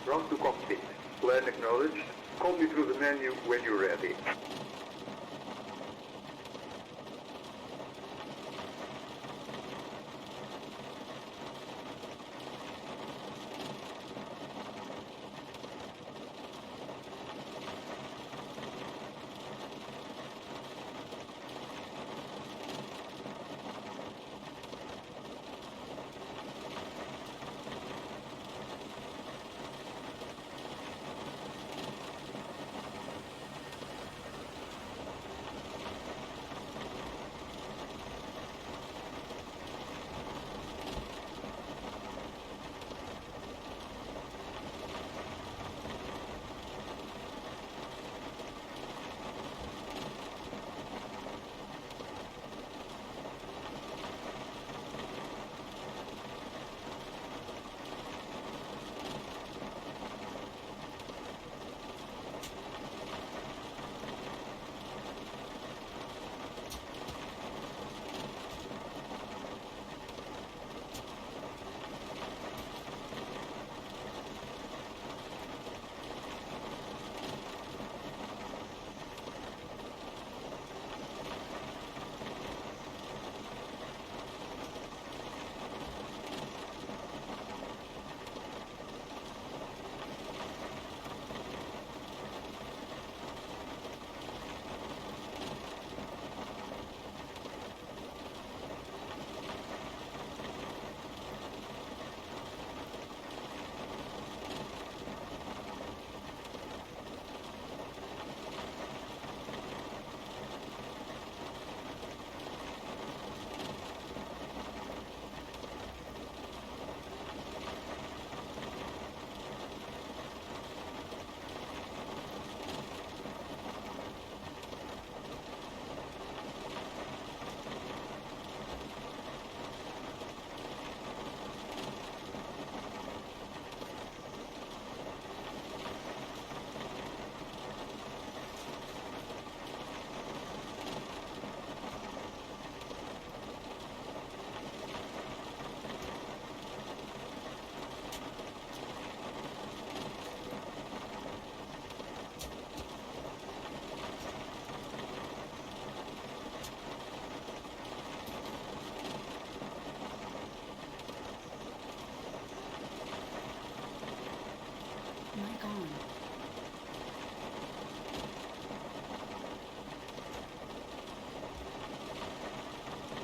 Ground to cockpit. Plan acknowledged. Call me through the menu when you're ready.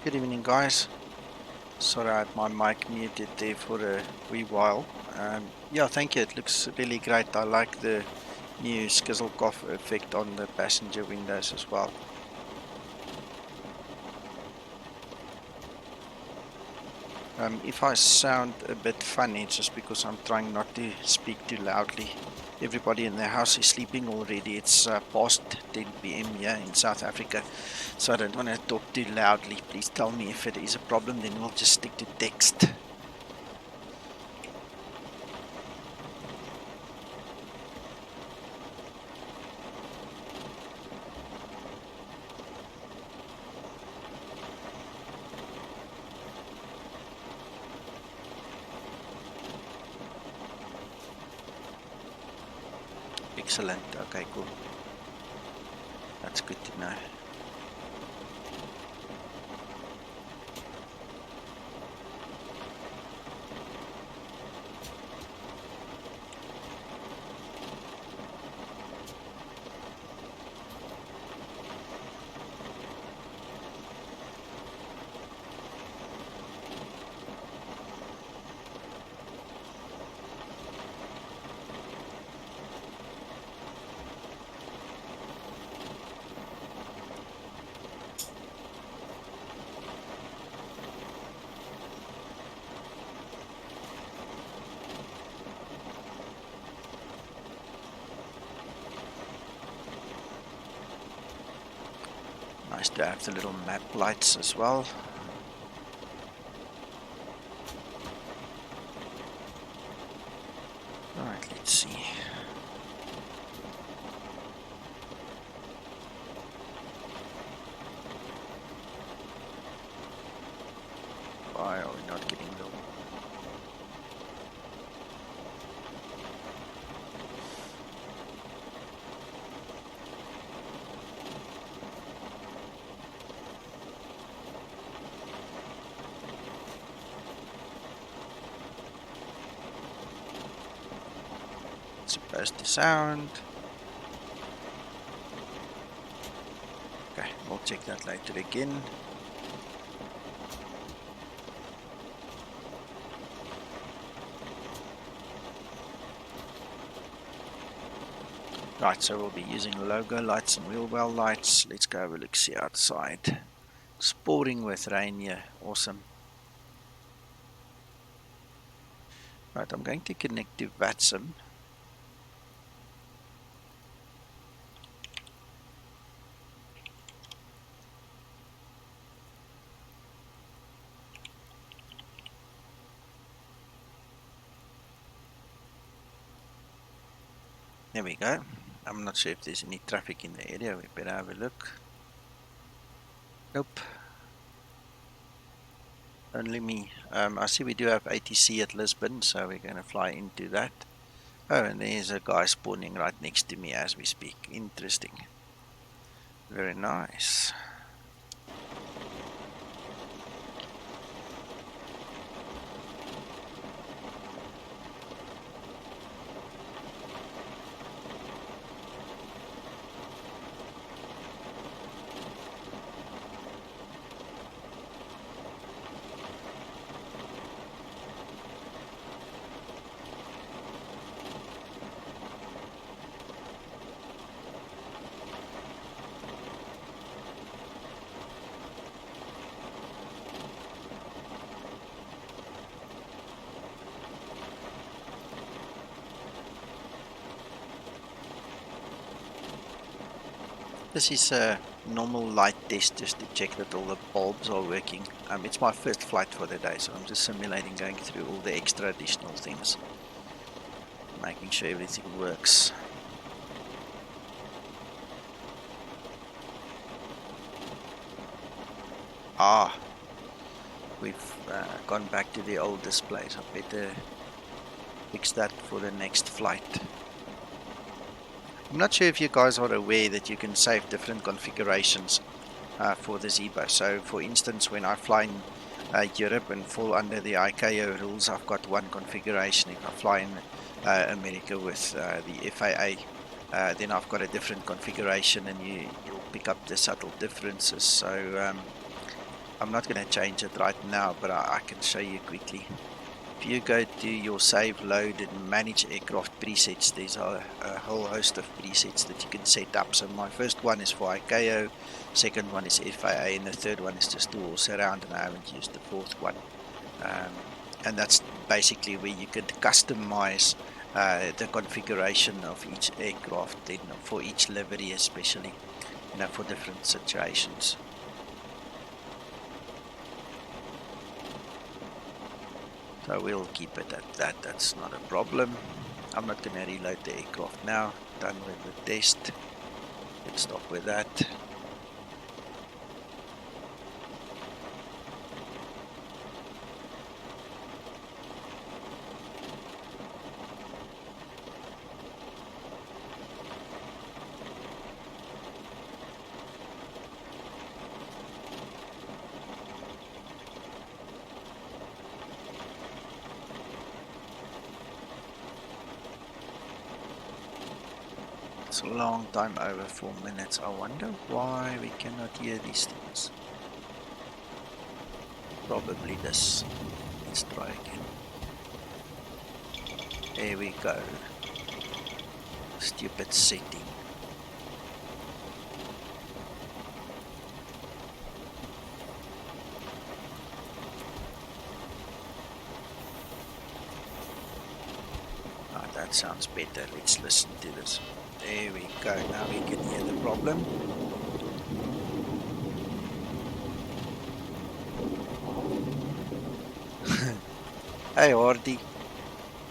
Good evening, guys. Sorry, I had my mic muted there for a wee while. Yeah, thank you. It looks really great. I like the new Skizzle-Cough effect on the passenger windows as well. If I sound a bit funny, it's just because I'm trying not to speak too loudly. Everybody in the house is sleeping already. It's past 10 p.m. here in South Africa, so I don't want to talk too loudly. Please tell me if it is a problem, then we'll just stick to text. Excellent. Okay, cool. That's good to know. Nice to have the little map lights as well. Alright, let's see. Why are we not getting the... it's supposed to sound. Okay, we'll check that later again. Right, so we'll be using logo lights and wheel well lights. Let's go have a look, see outside. It's pouring with rain here, awesome. Right, I'm going to connect to VATSIM. There we go. I'm not sure if there's any traffic in the area. We better have a look. Nope. Only me. I see we do have ATC at Lisbon, so we're going to fly into that. Oh, and there's a guy spawning right next to me as we speak. Interesting. Very nice. This is a normal light test just to check that all the bulbs are working. It's my first flight for the day, so I'm just simulating going through all the extra additional things, making sure everything works. Ah, we've gone back to the old displays. I better fix that for the next flight. I'm not sure if you guys are aware that you can save different configurations for the Zibo. So for instance, when I fly in Europe and fall under the ICAO rules, I've got one configuration. If I fly in America with the FAA, then I've got a different configuration, and you'll pick up the subtle differences. So I'm not going to change it right now, but I can show you quickly. If you go to your save, load and manage aircraft presets, there's a whole host of presets that you can set up. So my first one is for ICAO, second one is FAA, and the third one is just all surround, and I haven't used the fourth one. And that's basically where you can customize the configuration of each aircraft, then for each livery especially, for different situations. So we'll keep it at that, that's not a problem. I'm not going to reload the aircraft now. Done with the test. Let's stop with that. It's a long time over 4 minutes. I wonder why we cannot hear these things. Probably this. Let's try again. There we go. Stupid setting. Ah, that sounds better. Let's listen to this. There we go, now we can hear the problem. Hey Hardy,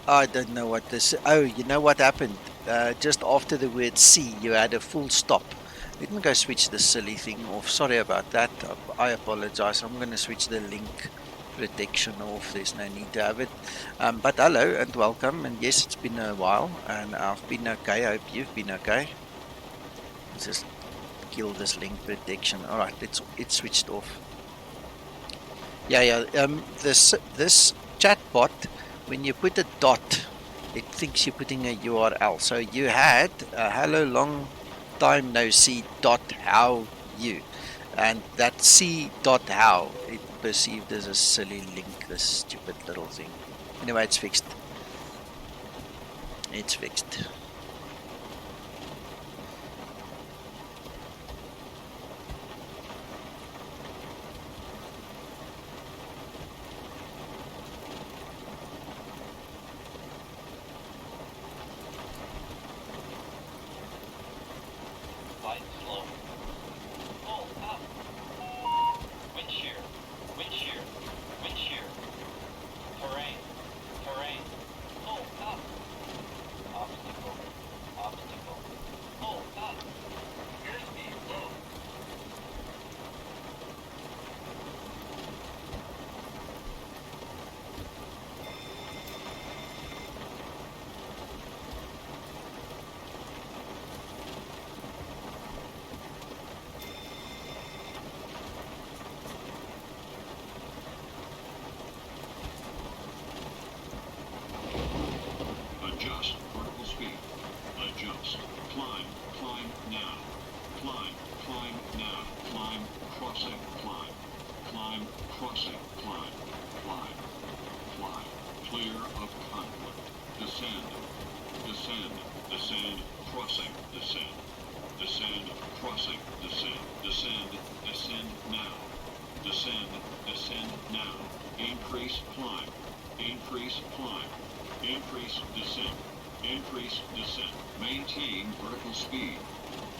I don't know what this. Oh, you know what happened? Just after the word C, you had a full stop. Let me go switch this silly thing off. Sorry about that. I apologize. I'm going to switch the link protection off. There's no need to have it. But hello and welcome. And yes, it's been a while, and I've been okay. I hope you've been okay. Let's just kill this link protection. All right, it's switched off. Yeah. This chatbot, when you put a dot It thinks you're putting a URL. So you had hello long time no see dot how you, and that c dot how it perceived as a silly link, this stupid little thing. Anyway, it's fixed. It's fixed. Adjust vertical speed. Adjust. Climb. Climb now. Climb. Climb now. Climb. Crossing. Climb. Climb. Crossing. Climb. Climb. Climb. Clear of conflict. Descend. Descend. Descend. Crossing. Descend. Descend. Crossing. Descend. Descend. Descend now. Descend. Descend now. Increase. Climb. Increase. Climb. Increase descent. Increase descent. Maintain vertical speed.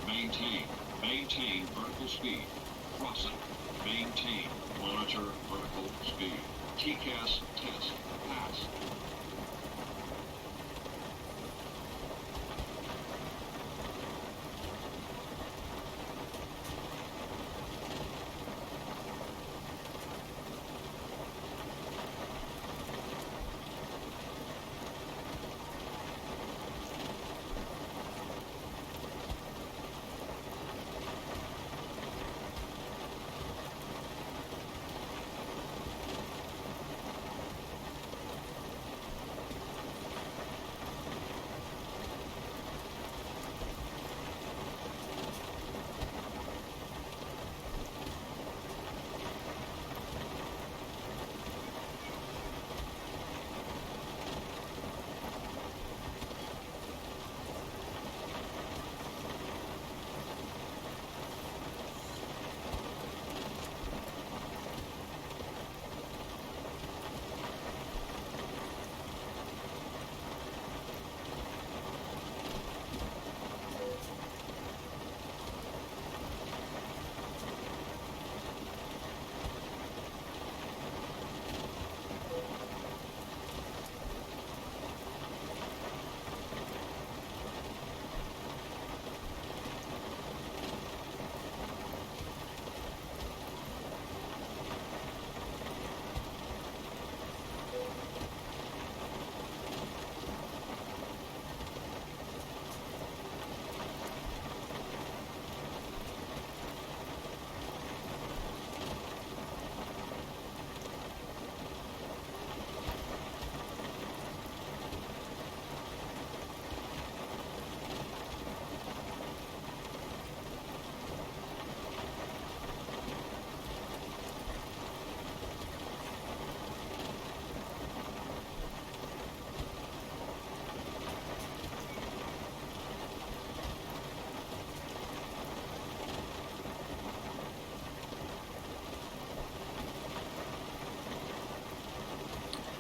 Maintain. Maintain vertical speed. Crossing. Maintain. Monitor vertical speed. TCAS test. Pass.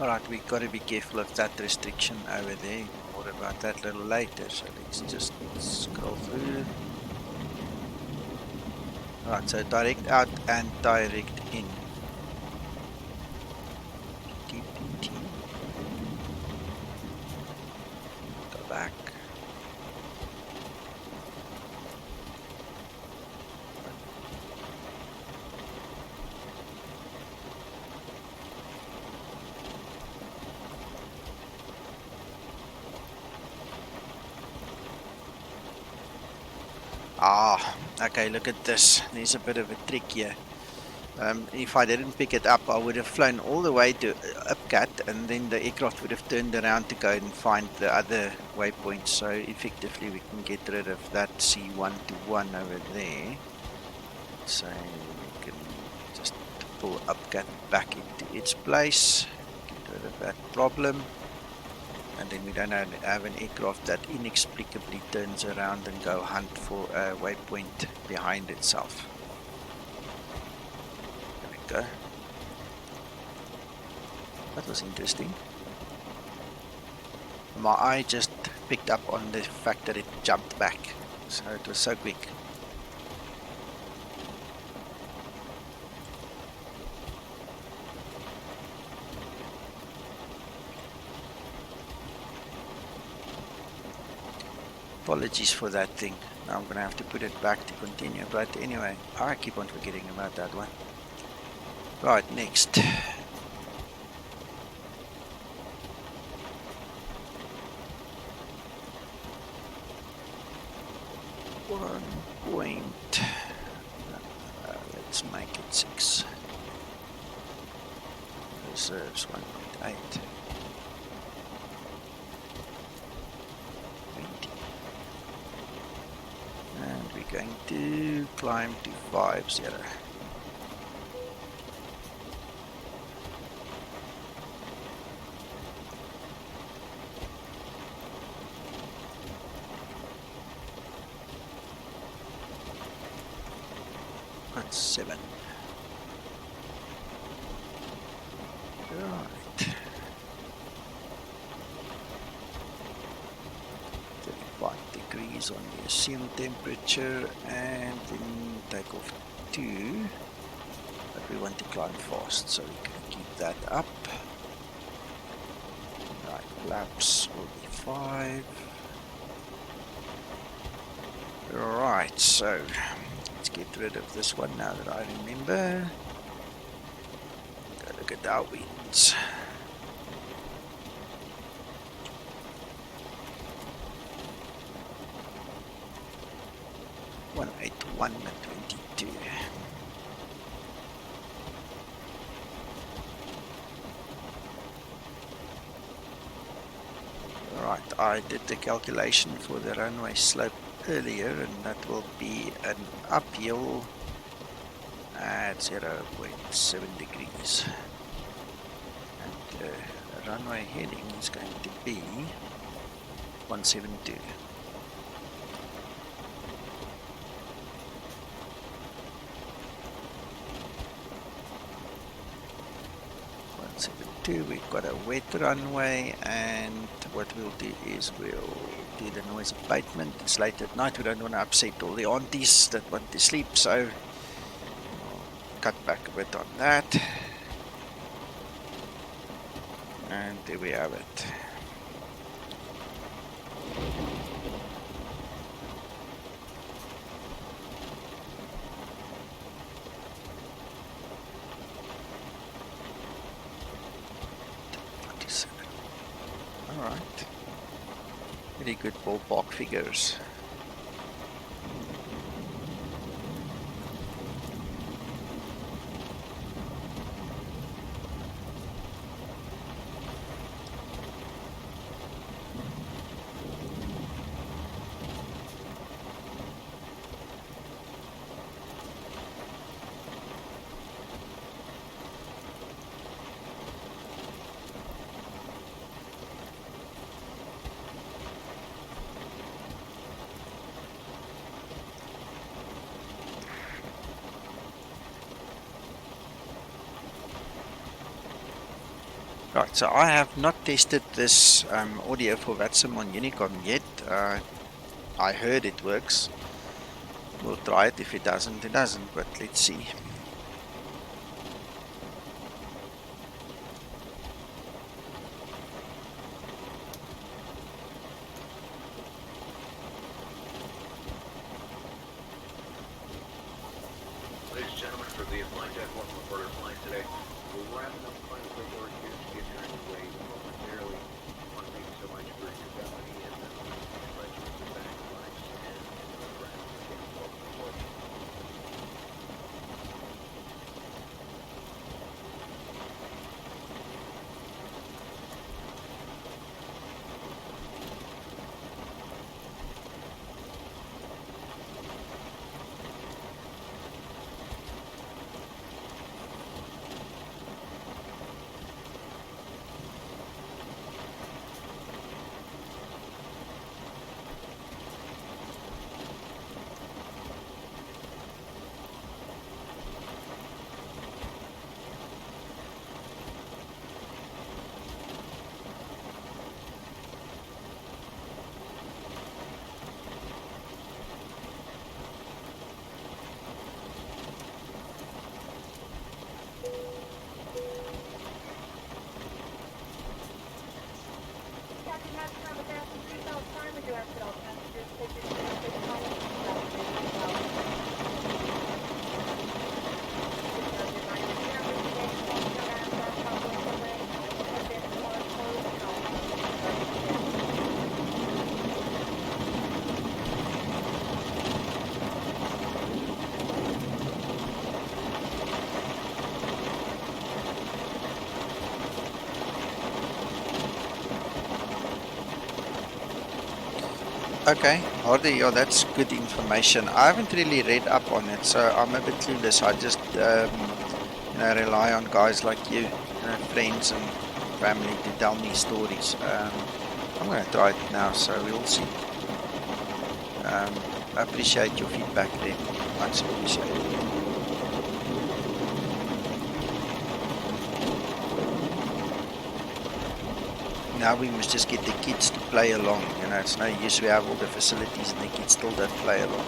Alright, we got to be careful of that restriction over there. More about that a little later. So let's just scroll through. Alright, so direct out and direct in. LPPT. Go back. Ah, okay, look at this. There's a bit of a trick here. If I didn't pick it up, I would have flown all the way to Upcat, and then the aircraft would have turned around to go and find the other waypoint. So effectively, we can get rid of that C121 over there. So we can just pull Upcat back into its place, get rid of that problem, and then we don't have an aircraft that inexplicably turns around and go hunt for a waypoint behind itself. Go. That was interesting. My eye just picked up on the fact that it jumped back, so it was so quick. Apologies for that thing. Now I'm gonna have to put it back to continue, but anyway, I keep on forgetting about that one. Right, next. One point. Let's make it 6. Reserves 1.8. 20. And we're going to climb to 50. That's 7. Right. 35 degrees on the assumed temperature, and then take off 2. But we want to climb fast, so we can keep that up. Right, laps will be 5. Right, so let's get rid of this one now that I remember. Go look at our winds. (181 and 22). Right, I did the calculation for the runway slope earlier, and that will be an uphill at 0.7 degrees, and the runway heading is going to be 172. We've got a wet runway, and what we'll do is we'll do the noise abatement. It's late at night, we don't want to upset all the aunties that want to sleep, so we'll cut back a bit on that, and there we have it. Alright, pretty good ballpark figures. Right, so I have not tested this audio for VATSIM on Unicom yet. I heard it works. We'll try it. If it doesn't, it doesn't, but let's see. Ladies and gentlemen, for the flight deck, welcome aboard our flight today. We're wrapping up the final paperwork here to get turned away momentarily. I want to thank you so much for your fidelity and invite you to back lives and welcome aboard. Okay, Hardy, yeah, that's good information. I haven't really read up on it, so I'm a bit clueless. I just, rely on guys like you, friends and family to tell me stories. I'm going to try it now, so we'll see. I appreciate your feedback there. Much appreciated. Now we must just get the kids to play along. It's no use we have all the facilities and the kids still don't play along.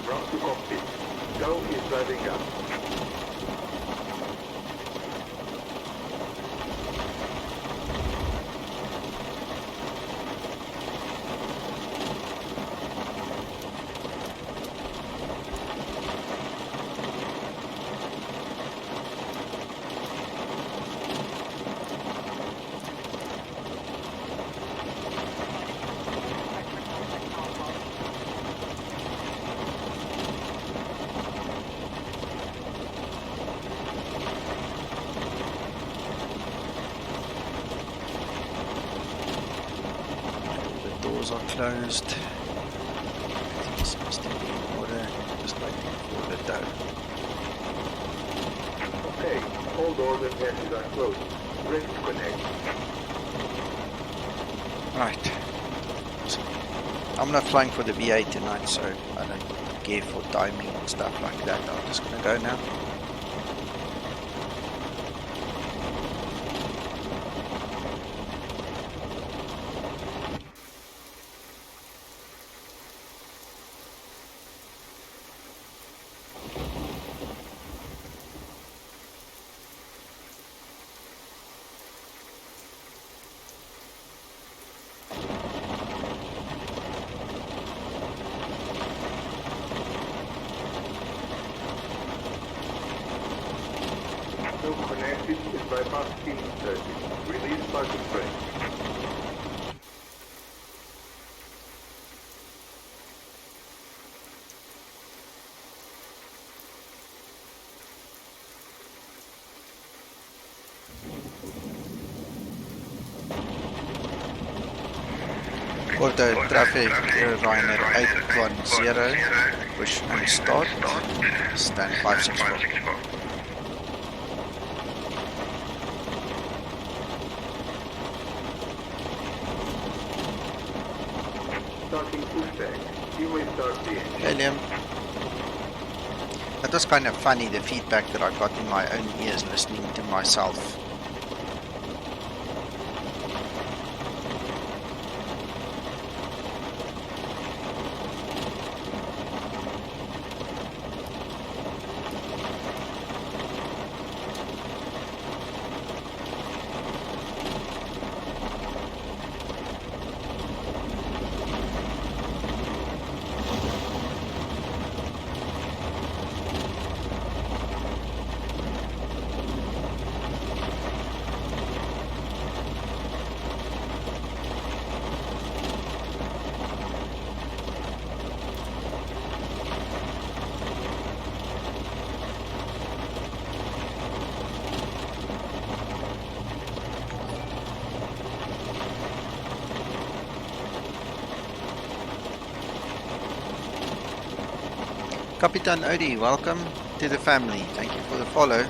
Route to cockpit. Go is driving up. Doors are closed. Everything seems to be in order. Just waiting for the tow. Okay, all doors and hatches are closed. Ready to connect. Right. So, I'm not flying for the V8 tonight, so I don't care for timing and stuff like that. I'm just gonna go now. No connected is bypass team circuit. Release parking brake. Auto traffic RYR810, push and start, stand 564. Starting pushback. You may start the engine. Hey Liam. That was kind of funny, the feedback that I got in my own ears listening to myself. Kapitan Odie, welcome to the family. Thank you for the follow.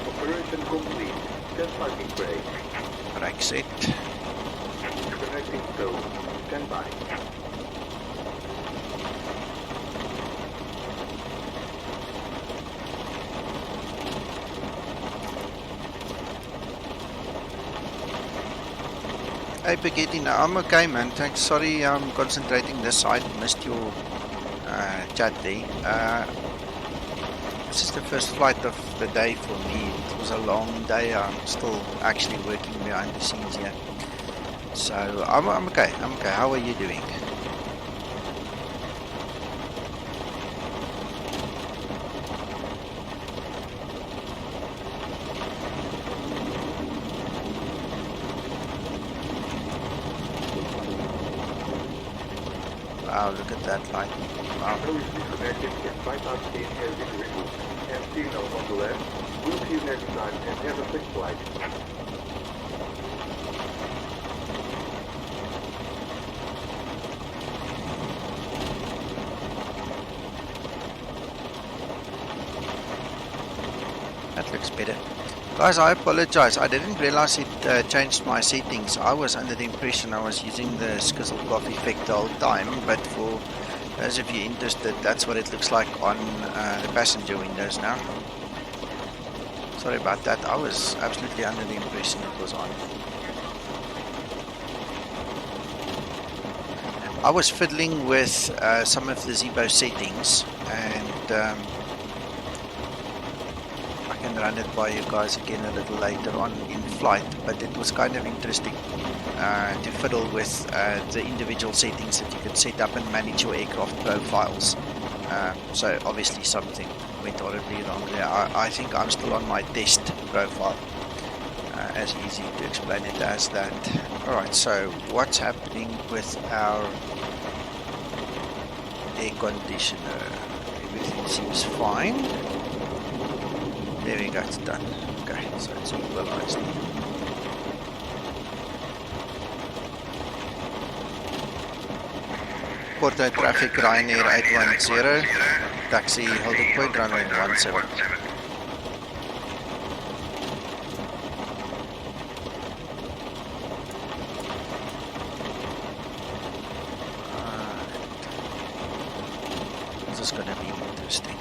Operation complete. Set parking brake. Brake set. Connecting tow. Stand by. Hey Spaghetti, no, I'm okay man, thanks. Sorry, I'm concentrating this side, missed your chat there. This is the first flight of the day for me. It was a long day, I'm still actually working behind the scenes here. So, I'm okay, how are you doing? Wow, look at that light. Wow. Early speaker connected, get bypass gate as individual, and signals on the left. We'll see you next time, and have a safe flight. That looks better. Guys, I apologize. I didn't realize it changed my settings. I was under the impression I was using the Skizzle Coffee effect the whole time, but for those of you interested, that's what it looks like on the passenger windows now. Sorry about that. I was absolutely under the impression it was on. I was fiddling with some of the Zibo settings, and I can run it by you guys again a little later on in flight, but it was kind of interesting to fiddle with the individual settings that you can set up and manage your aircraft profiles. So obviously something went horribly wrong there. I think I'm still on my test profile, as easy to explain it as that. Alright, so what's happening with our air conditioner? Everything seems fine. There we go, it's done. Okay, so it's equalized. Porto traffic RYR810, taxi holding point runway 17. This is gonna be interesting.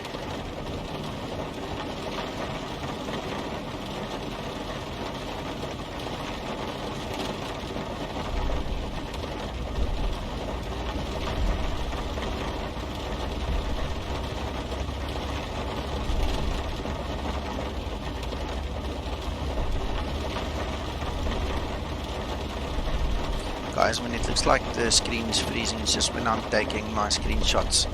Guys, when it looks like the screen is freezing, it's just when I'm taking my screenshots.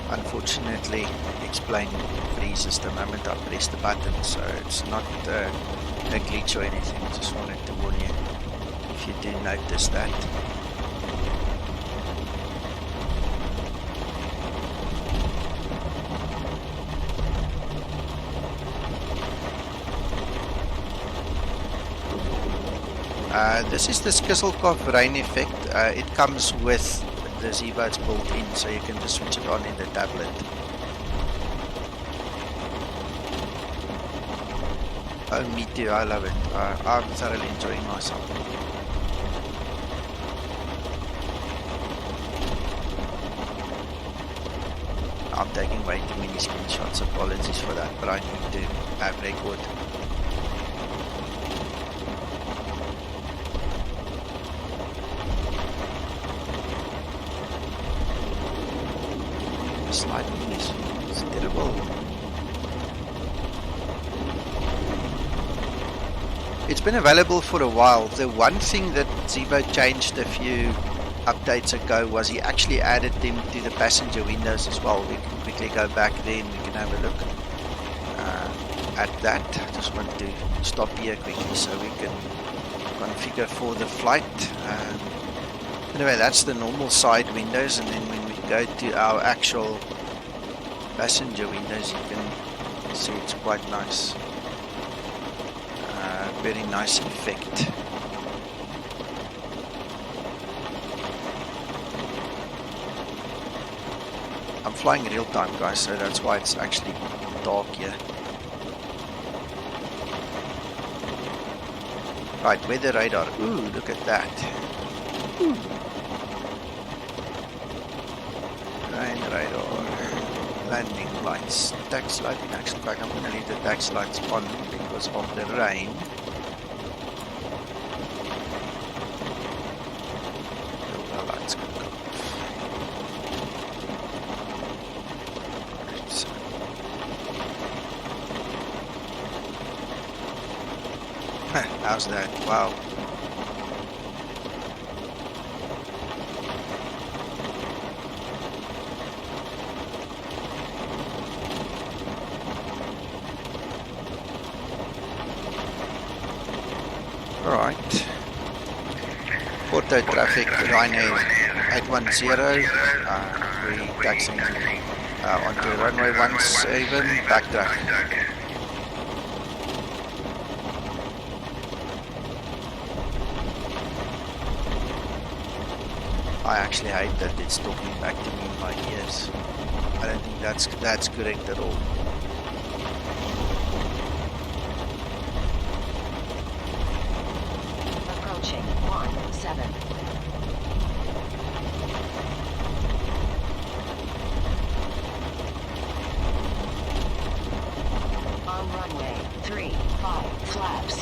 Unfortunately, X-Plane freezes the moment I press the button, so it's not a glitch or anything. Just wanted to warn you if you do notice that. This is the Skizzle rain effect. It comes with the Zibo, it's built in, so you can just switch it on in the tablet. Oh, me too, I love it. I'm thoroughly enjoying myself. I'm taking way too many screenshots, apologies for that, but I need to have record. Lighting is terrible. It's been available for a while. The one thing that Zibo changed a few updates ago was he actually added them to the passenger windows as well. We can quickly go back there and we can have a look at that. I just want to stop here quickly so we can configure for the flight. Anyway, that's the normal side windows, and then when we go to our actual passenger windows, you can see it's quite nice. Very nice effect. I'm flying real time, guys, so that's why it's actually dark here. Right, weather radar. Ooh, look at that. Ooh. Rain radar. Landing lights. Taxi light in action. In fact, I'm going to leave the taxi lights on because of the rain. How's that? Wow. Alright. Porto traffic, RYR810, we're taxiing onto runway 17, backtrack. I actually hate that it's talking back to me in my ears. I don't think that's correct at all. Approaching 17. On runway 35, flaps.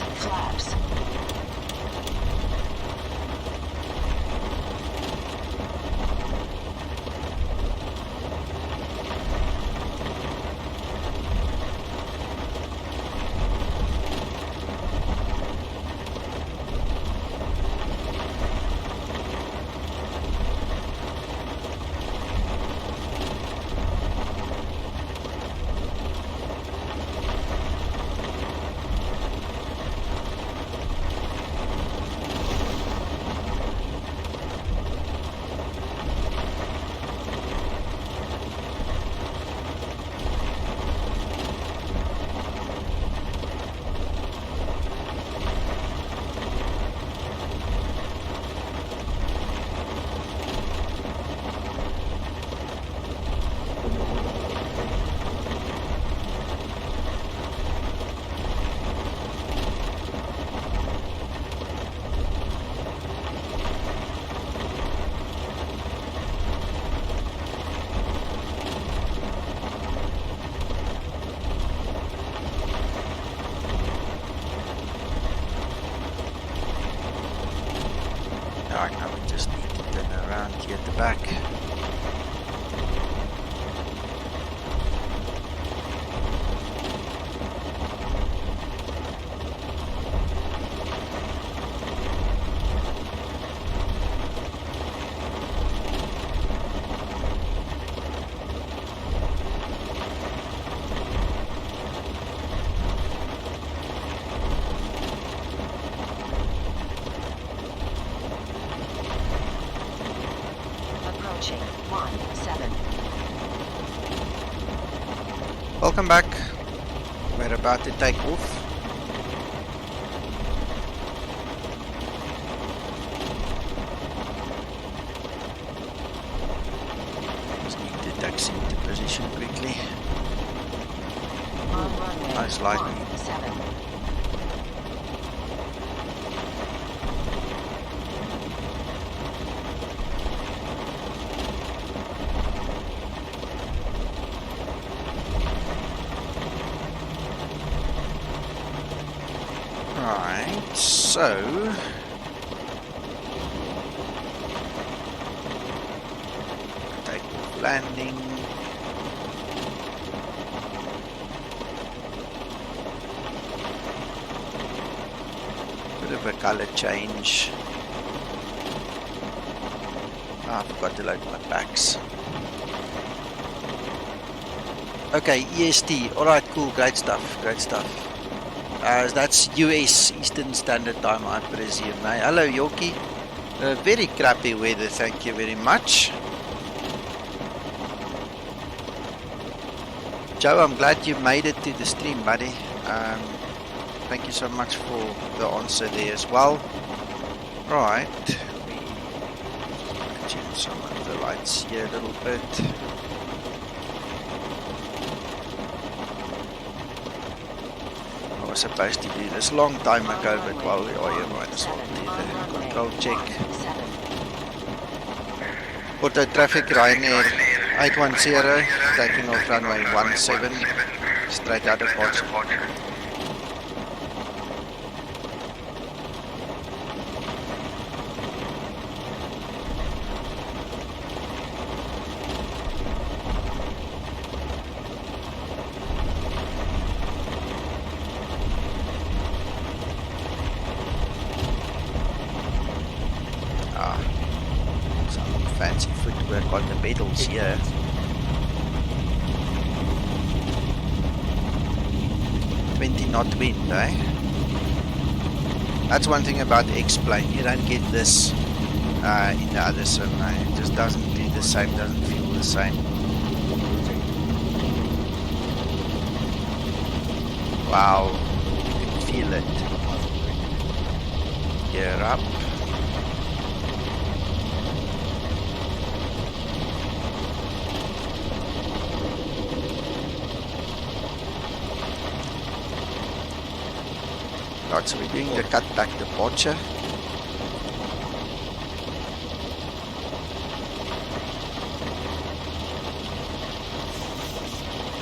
Alright, now we just need to turn around here at the back. Approaching 17. Welcome back. We're about to take off. Just need to taxi into position quickly. On runway Nice lightning. 17. Right, so take off landing. Bit of a color change. I forgot to load my packs. Okay, EST. Alright, cool, great stuff, great stuff. That's US Eastern Standard Time, I presume. Hello, Yoki. Very crappy weather, thank you very much. Joe, I'm glad you made it to the stream, buddy. Thank you so much for the answer there as well. Right. Tune some of the lights here a little bit. I was supposed to do this a long time ago, but while we are here, might as well do the control check. Auto traffic RYR810, taking off runway 17, straight out of Potts. work on the pedals here. Knot wind, eh? That's one thing about the X-Plane. You don't get this in the other sim. It just doesn't do the same, doesn't feel the same. Wow, you can feel it. Gear up. Right, so we're doing the cut back departure.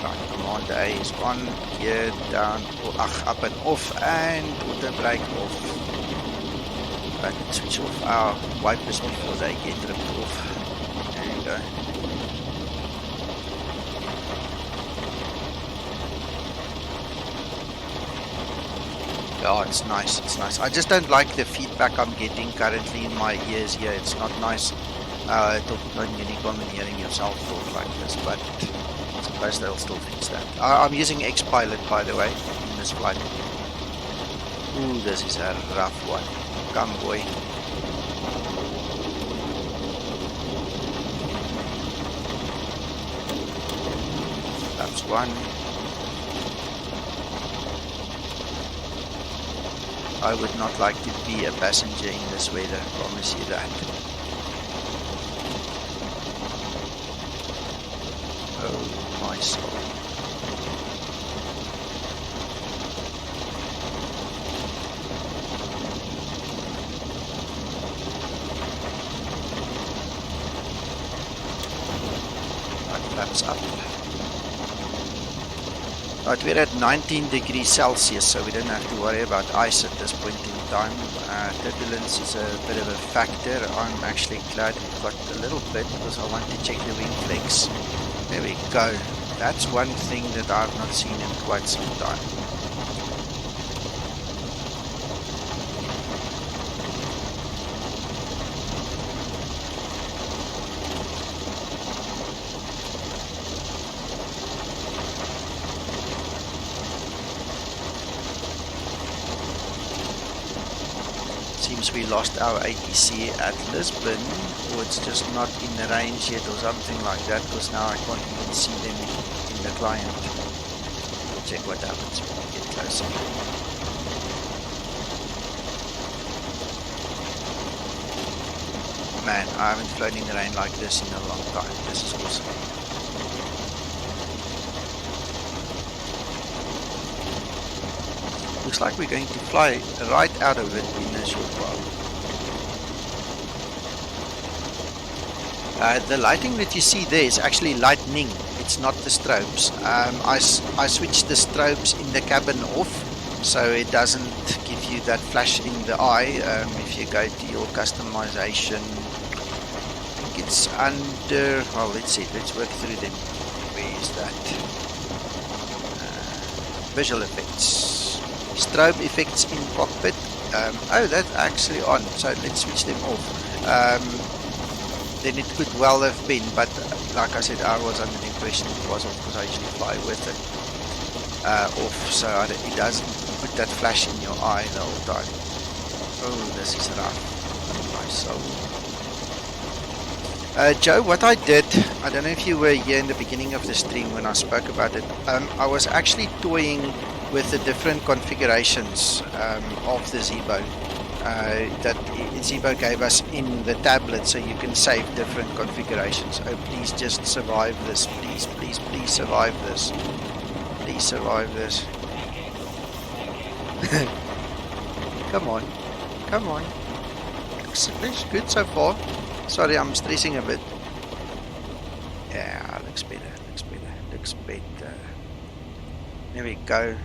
Right, command A is on, gear down, up and off, and auto brake off. Right, let's switch off our wipers before they get ripped off. There you go. Oh, it's nice, it's nice. I just don't like the feedback I'm getting currently in my ears here. It's not nice. Talking on Unicom and hearing yourself talk like this, but I suppose they'll still fix that. I'm using X-Pilot, by the way, in this flight. Ooh, this is a rough one. Come, boy. That's one. I would not like to be a passenger in this weather, I promise you that. Oh my soul. Right, flaps up. Right, we're at 19 degrees Celsius, so we don't have to worry about ice at this point in time. Turbulence is a bit of a factor. I'm actually glad we've got a little bit because I want to check the wing flex. There we go. That's one thing that I've not seen in quite some time. Seems we lost our ATC at Lisbon, or it's just not in the range yet or something like that, because now I can't even see them in the client. We'll check what happens when we get closer. Man, I haven't flown in the rain like this in a long time. This is awesome. Looks like we're going to fly right out of it in a short while. The lighting that you see there is actually lightning. It's not the strobes. I switched the strobes in the cabin off, so it doesn't give you that flash in the eye. If you go to your customization, I think it's under. Well, let's see. Let's work through them. Where is that? Visual effects. Strobe effects in cockpit. Oh, that's actually on, so let's switch them off. Then it could well have been, but like I said, I was under the impression it was off because I usually fly with it off, so it doesn't put that flash in your eye the whole time. Oh, this is rough. My soul. Joe, what I did, I don't know if you were here in the beginning of the stream when I spoke about it, I was actually toying with the different configurations of the Zibo that Zibo gave us in the tablet, so you can save different configurations. Oh, please just survive this. Please, please, please survive this. Please survive this. Come on. Come on. Looks good so far. Sorry, I'm stressing a bit. Yeah, looks better, looks better, looks better. There we go.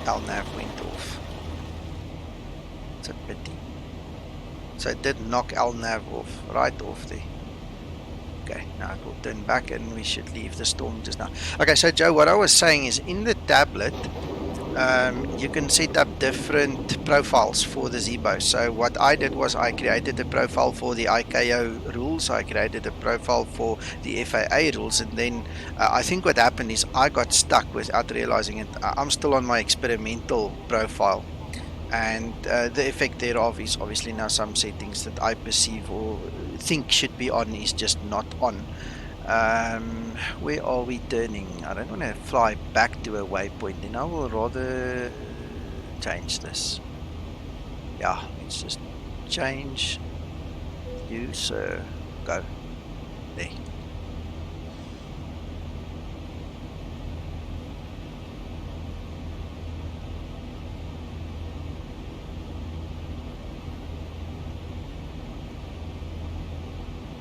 Nav went off. It's a pity. So it did knock nav off, right off there. Okay, now it will turn back and we should leave the storm just now. Okay, so Joe, what I was saying is in the tablet, you can set up different profiles for the Zibo. So what I did was I created a profile for the ICAO rules, I created a profile for the FAA rules, and then I think what happened is I got stuck without realizing it. I'm still on my experimental profile, and the effect thereof is obviously now some settings that I perceive or think should be on is just not on. Where are we turning? I don't want to fly back to a waypoint, and I will rather change this. Yeah, let's just change user. Go there.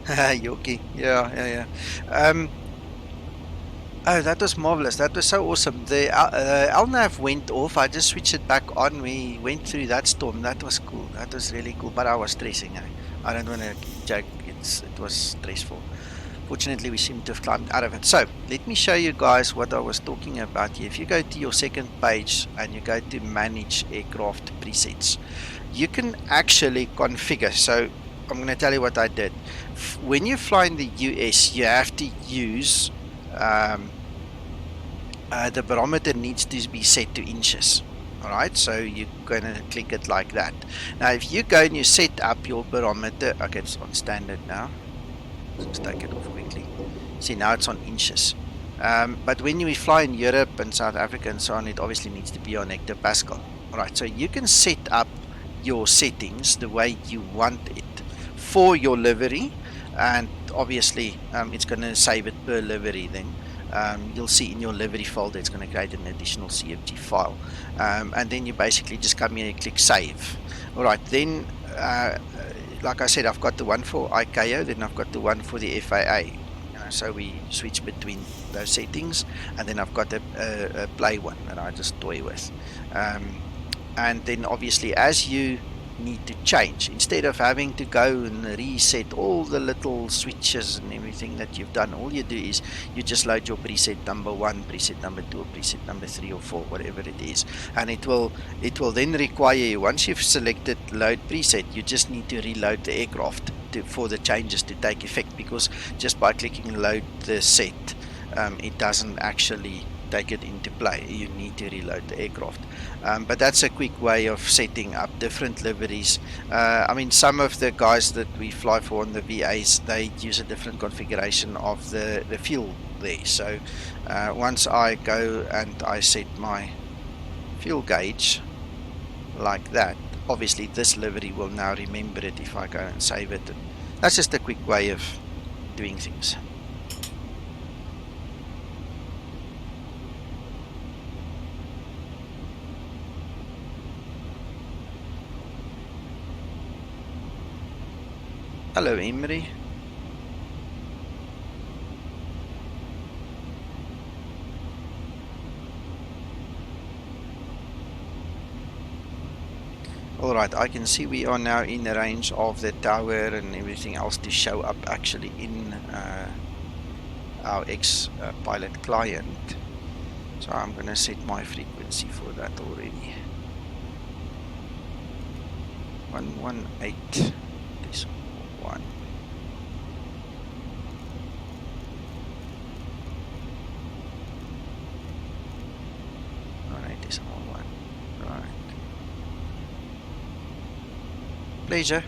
Yoki. Yeah. Oh, that was marvelous. That was so awesome. The LNAV went off. I just switched it back on. We went through that storm. That was cool. That was really cool. But I was stressing. I don't want to joke. It was stressful. Fortunately, we seem to have climbed out of it. So let me show you guys what I was talking about here. If you go to your second page and you go to manage aircraft presets, you can actually configure. So I'm going to tell you what I did. When you fly in the US, you have to use the barometer needs to be set to inches. Alright, so you're going to click it like that. Now if you go and you set up your barometer, okay, it's on standard now. Let's take it off quickly. See, now it's on inches. But when we fly in Europe and South Africa and so on, it obviously needs to be on hectopascal. Alright, so you can set up your settings the way you want it for your livery, and obviously it's going to save it per livery then. You'll see in your livery folder it's going to create an additional CFG file, and then you basically just come here and click save. Alright, then like I said, I've got the one for ICAO, then I've got the one for the FAA. So we switch between those settings, and then I've got a play one that I just toy with. And then obviously as you need to change, instead of having to go and reset all the little switches and everything that you've done, all you do is you just load your preset number 1, preset number 2, preset number 3 or 4, whatever it is, and it will then require you, once you've selected load preset, you just need to reload the aircraft for the changes to take effect, because just by clicking load the set, it doesn't actually take it into play. You need to reload the aircraft. But that's a quick way of setting up different liveries. I mean, some of the guys that we fly for on the VAs, they use a different configuration of the fuel there. So once I go and I set my fuel gauge like that, obviously this livery will now remember it if I go and save it. And that's just a quick way of doing things. Hello, Emery. Alright, I can see we are now in the range of the tower and everything else to show up actually in our ex-pilot client. So I'm going to set my frequency for that already. 118. This one. Alright, this one. Right. Pleasure.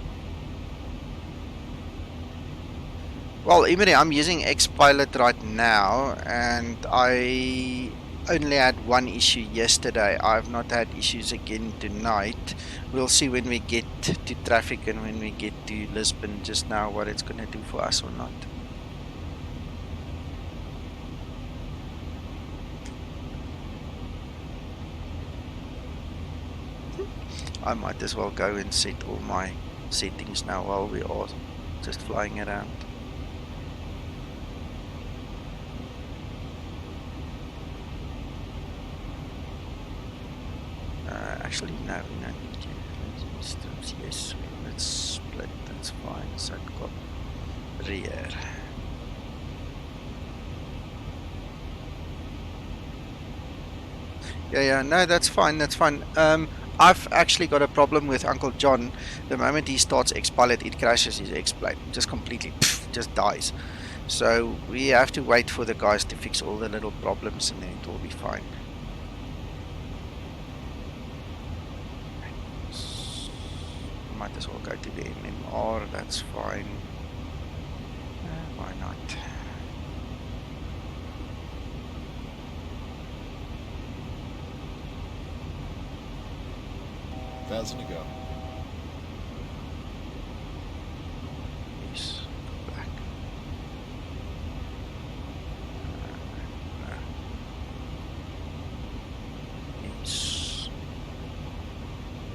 Well, Emery, I'm using X-Pilot right now, and I only had one issue yesterday. I've not had issues again tonight. We'll see when we get to traffic and when we get to Lisbon just now what it's going to do for us or not. I might as well go and set all my settings now while we are just flying around. Actually, no, we don't need to. Yes, let's split, that's fine. So I've got rear. Yeah, no, that's fine, that's fine. I've actually got a problem with Uncle John. The moment he starts X-Pilot, it crashes his X-Plane. Just completely, just dies. So we have to wait for the guys to fix all the little problems and then it will be fine. Might as well go to the MMR, that's fine. Why not? 1,000 to go. Yes, go back. Yes.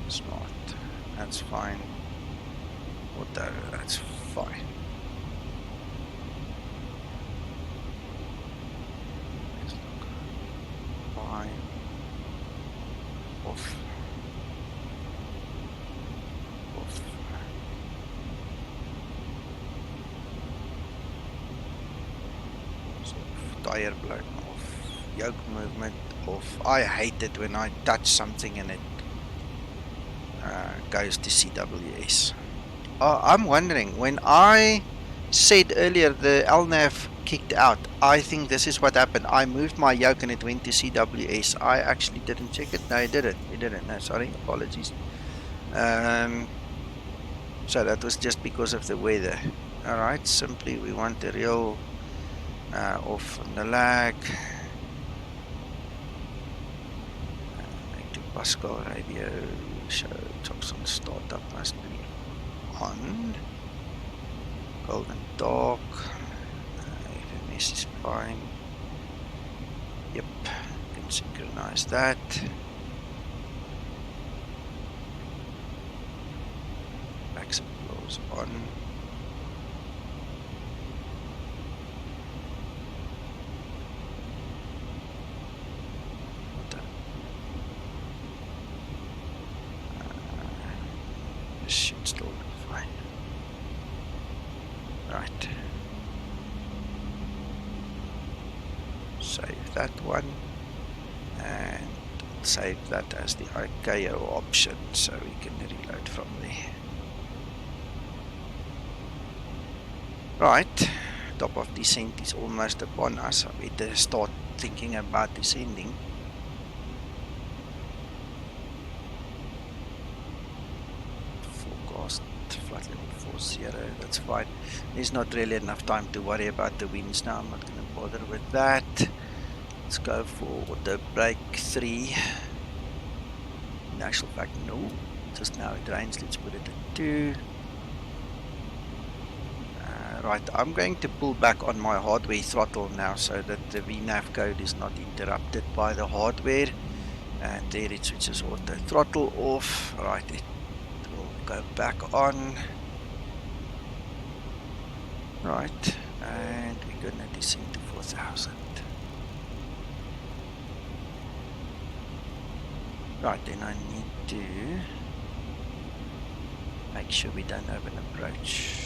Smart. That's fine. Auto, that's fine. Let's look. Fine. Off. Off. So, tire blown off. Yoke movement off. I hate it when I touch something and it goes to CWS. I'm wondering, when I said earlier the LNAV kicked out, I think this is what happened. I moved my yoke and it went to CWS. I actually didn't check it. No, I didn't. We didn't. No, sorry. Apologies. So that was just because of the weather. Alright, simply we want the real off on the lag. To Pascal radio show talks on startup must be on. Golden Dog. FMS is fine. Yep, can synchronize that. Max blows on. This should still be fine. Right. Save that one and save that as the ICAO option so we can reload from there. Right, top of descent is almost upon us. I better start thinking about descending. Forecast flight level 40, that's fine. There's not really enough time to worry about the winds now. I'm not going to bother with that. Let's go for the break 3. In actual fact, no. Just now it rains. Let's put it at 2. Right, I'm going to pull back on my hardware throttle now so that the VNAV code is not interrupted by the hardware. And there it switches auto throttle off. Right, it will go back on. Right, and we're gonna descend to 4,000. Right, then I need to make sure we don't have an approach.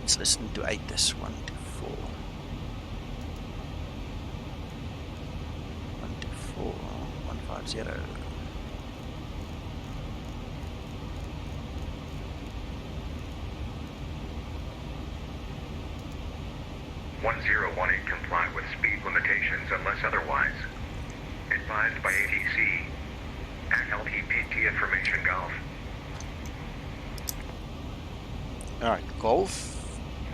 Let's listen to 8 this 1 to 4. 1 to 4, 150. 1018 comply with speed limitations unless otherwise advised by ATC. LPPT information Golf. Alright, Golf.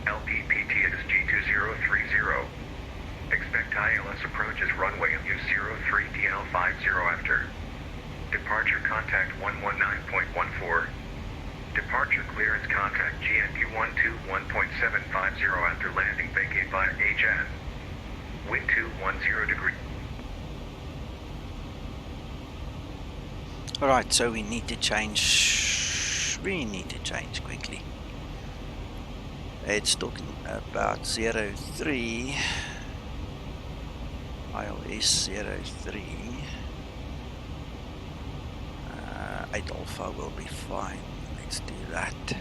LPPT is G2030. Expect ILS approaches runway MU03 DL50 after. Departure contact 119.14. Departure clearance contact GNP 121.750 after landing vacate via HN. Wind 210 degree. Alright, so we need to change quickly. It's talking about 03 ILS 03. 8 Alpha will be fine. Let's do that.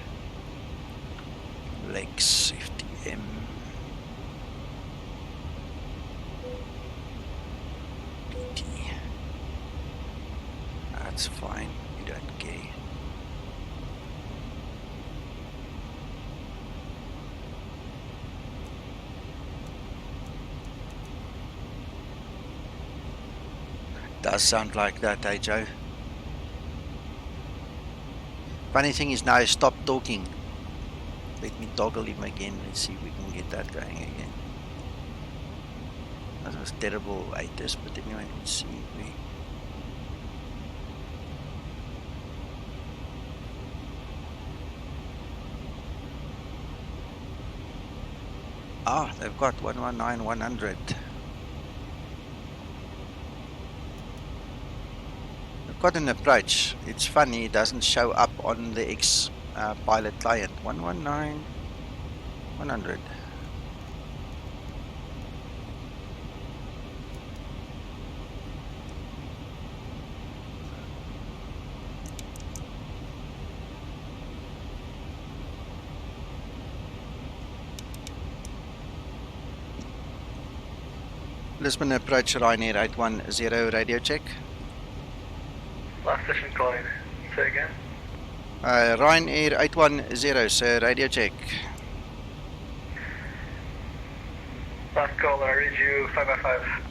Lex FTM. PT. It's fine. We don't care. Does sound like that, eh, Joe? Funny thing is now I stopped talking. Let me toggle him again. Let's see if we can get that going again. That was terrible 8s, but anyway, let's see if we... Ah, they've got 119-100. They've got an approach. It's funny, it doesn't show up on the X pilot client. 119-100. Lisbon approach, RYR810, radio check. Last station calling. Say again. RYR810, sir, radio check. Last call, I read you 5x5.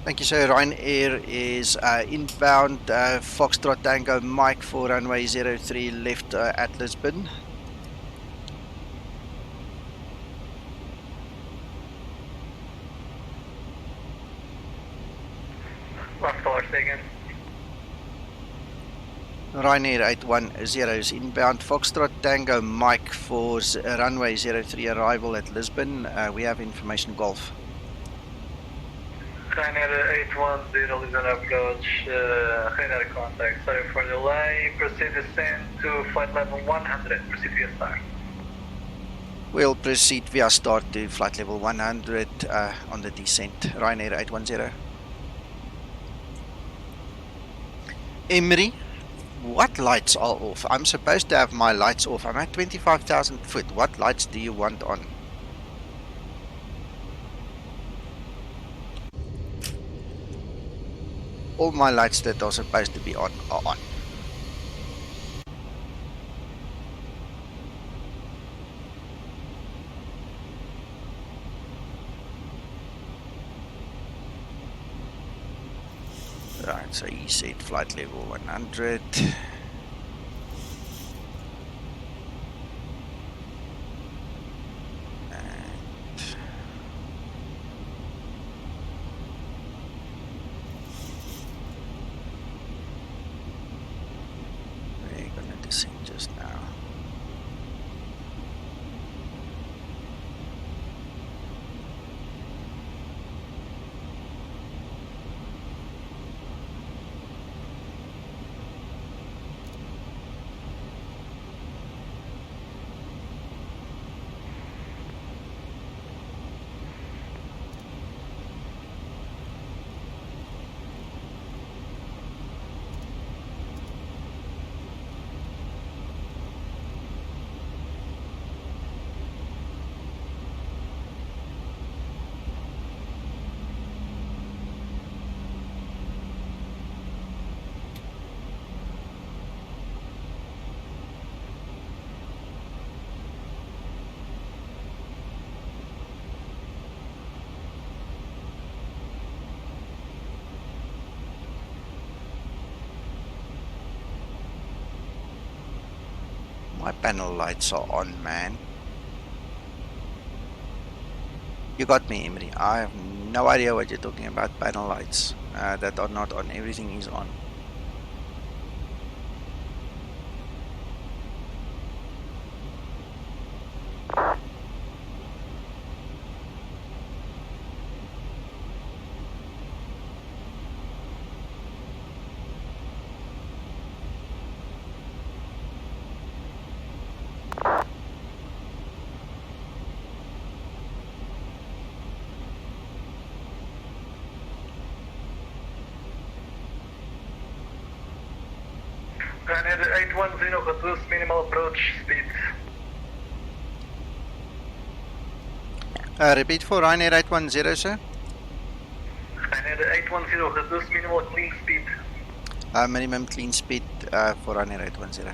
Thank you, sir. Ryanair is inbound Foxtrot Tango Mike for runway 03 left at Lisbon. Last caller, say again. Ryanair 810 is inbound Foxtrot Tango Mike for runway 03 arrival at Lisbon. We have information Golf. Ryanair 810, Lisbon approach, radar contact. Sorry for the delay. Proceed descent to flight level 100. Proceed via start. We'll proceed via start to flight level 100 on the descent. Ryanair 810. Emery, what lights are off? I'm supposed to have my lights off. I'm at 25,000 foot. What lights do you want on? All my lights that are supposed to be on are on. Right, so he said flight level 100. We're gonna descend just now. My panel lights are on, man. You got me, Emery. I have no idea what you're talking about. Panel lights that are not on. Everything is on. Ryanair 810, reduce minimal approach speed. Repeat for Ryanair 810, sir. Ryanair Ryanair 810, reduce minimal clean speed. Minimum clean speed for Ryanair 810.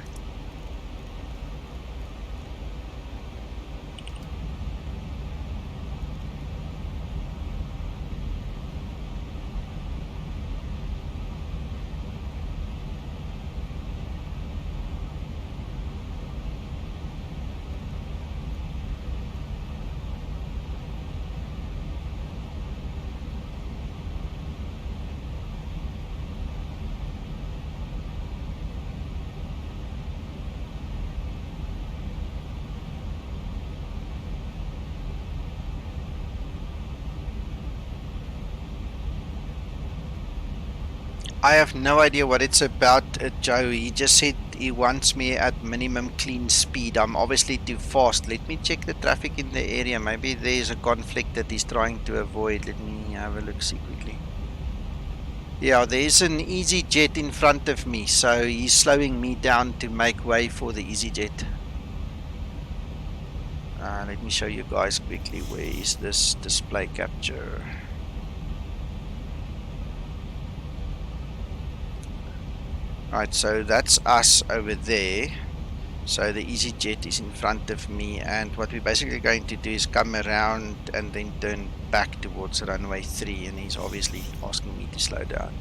I have no idea what it's about, Joe. He just said he wants me at minimum clean speed. I'm obviously too fast. Let me check the traffic in the area. Maybe there's a conflict that he's trying to avoid. Let me have a look, see quickly. Yeah, there's an EasyJet in front of me, so he's slowing me down to make way for the EasyJet. Let me show you guys quickly. Where is this display capture? Right, so that's us over there. So the EasyJet is in front of me, and what we're basically going to do is come around and then turn back towards runway 3, and he's obviously asking me to slow down.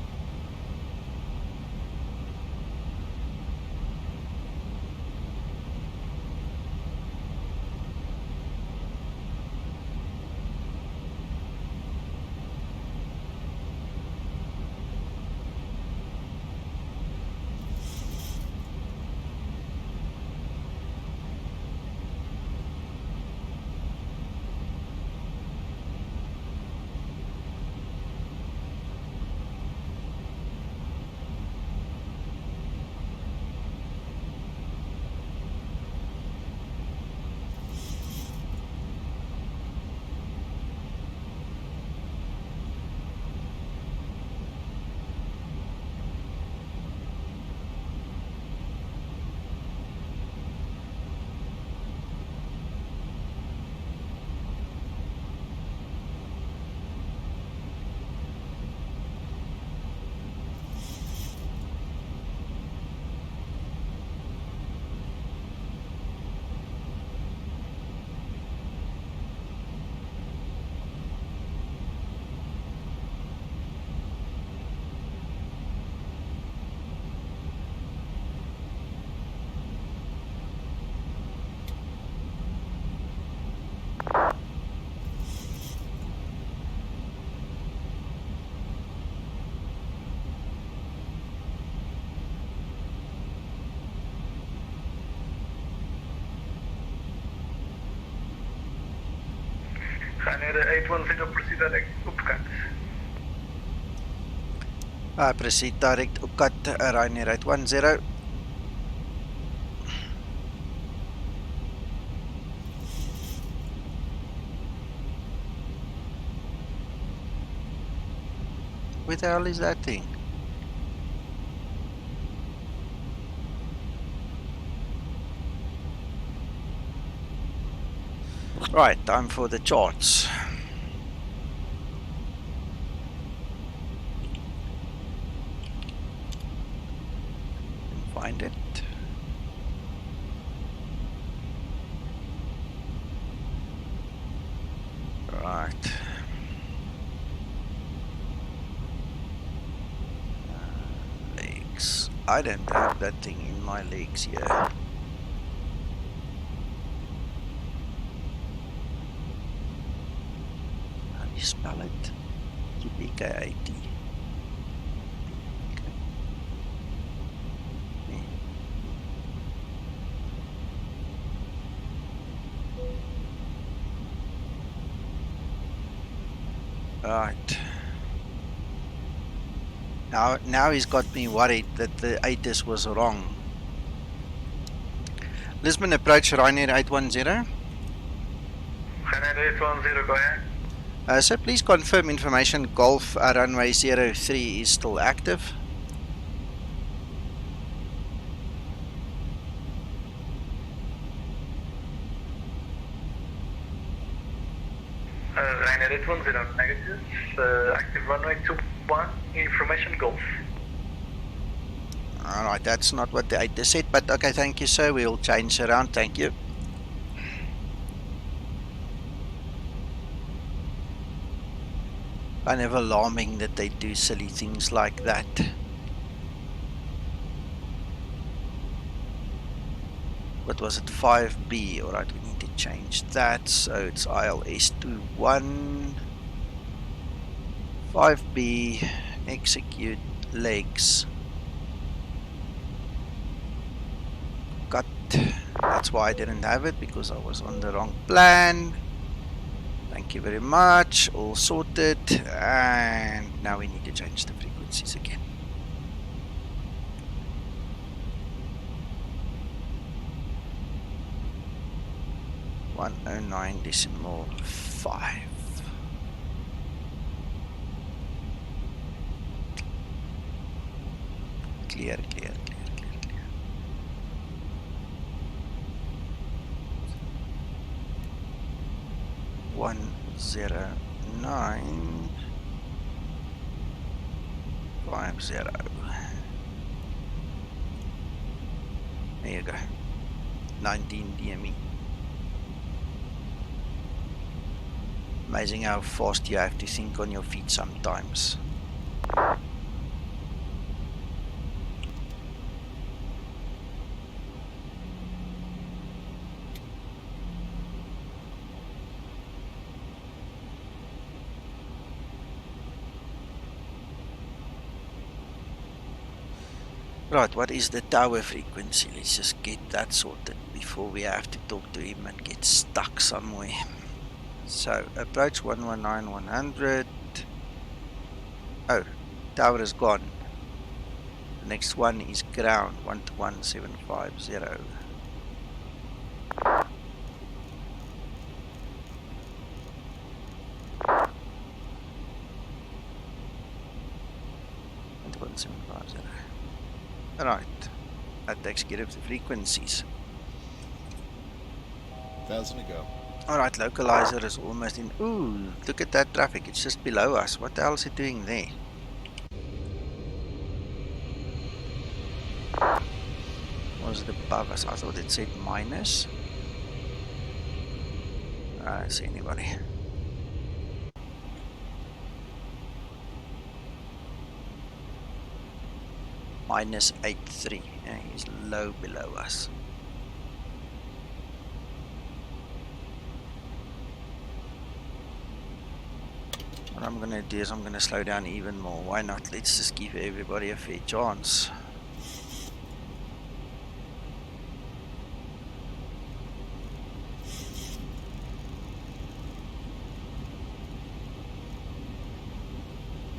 Ryanair 810, proceed direct, opkat. Proceed direct, opkat, Ryanair 810. Where the hell is that thing? Right, time for the charts. Find it. Right. Legs. I don't have that thing in my legs here. How do you spell it? UPKIT. Right. Now he's got me worried that the ATIS was wrong. Lisbon approach Ryanair 810. Ryanair 810, go ahead. So please confirm information Golf runway 03 is still active. Ryanair 810 negative. Active runway 21, information Golf. Alright, that's not what the 8 said, but okay, thank you sir, we'll change around, thank you. Kind of alarming that they do silly things like that. What was it, 5B? Alright, we need to change that, so it's ILS21 5B, execute legs. Cut. That's why I didn't have it, because I was on the wrong plan. Thank you very much, all sorted, and now we need to change the frequencies again. .109.5. Clear, clear, clear, clear, clear. One 0950. There you go. 19 DME. Amazing how fast you have to think on your feet sometimes. Right, what is the tower frequency? Let's just get that sorted before we have to talk to him and get stuck somewhere. So, approach 119-100. Oh, tower is gone. The next one is ground, 121.750. Right, that takes care of the frequencies. 1,000 to go. Alright, localizer is almost in. Ooh, look at that traffic, it's just below us. What the hell is it doing there? Or is it above us? I thought it said minus. I don't see anybody. Minus 83. Yeah, he's low below us. What I'm gonna do is I'm gonna slow down even more. Why not? Let's just give everybody a fair chance.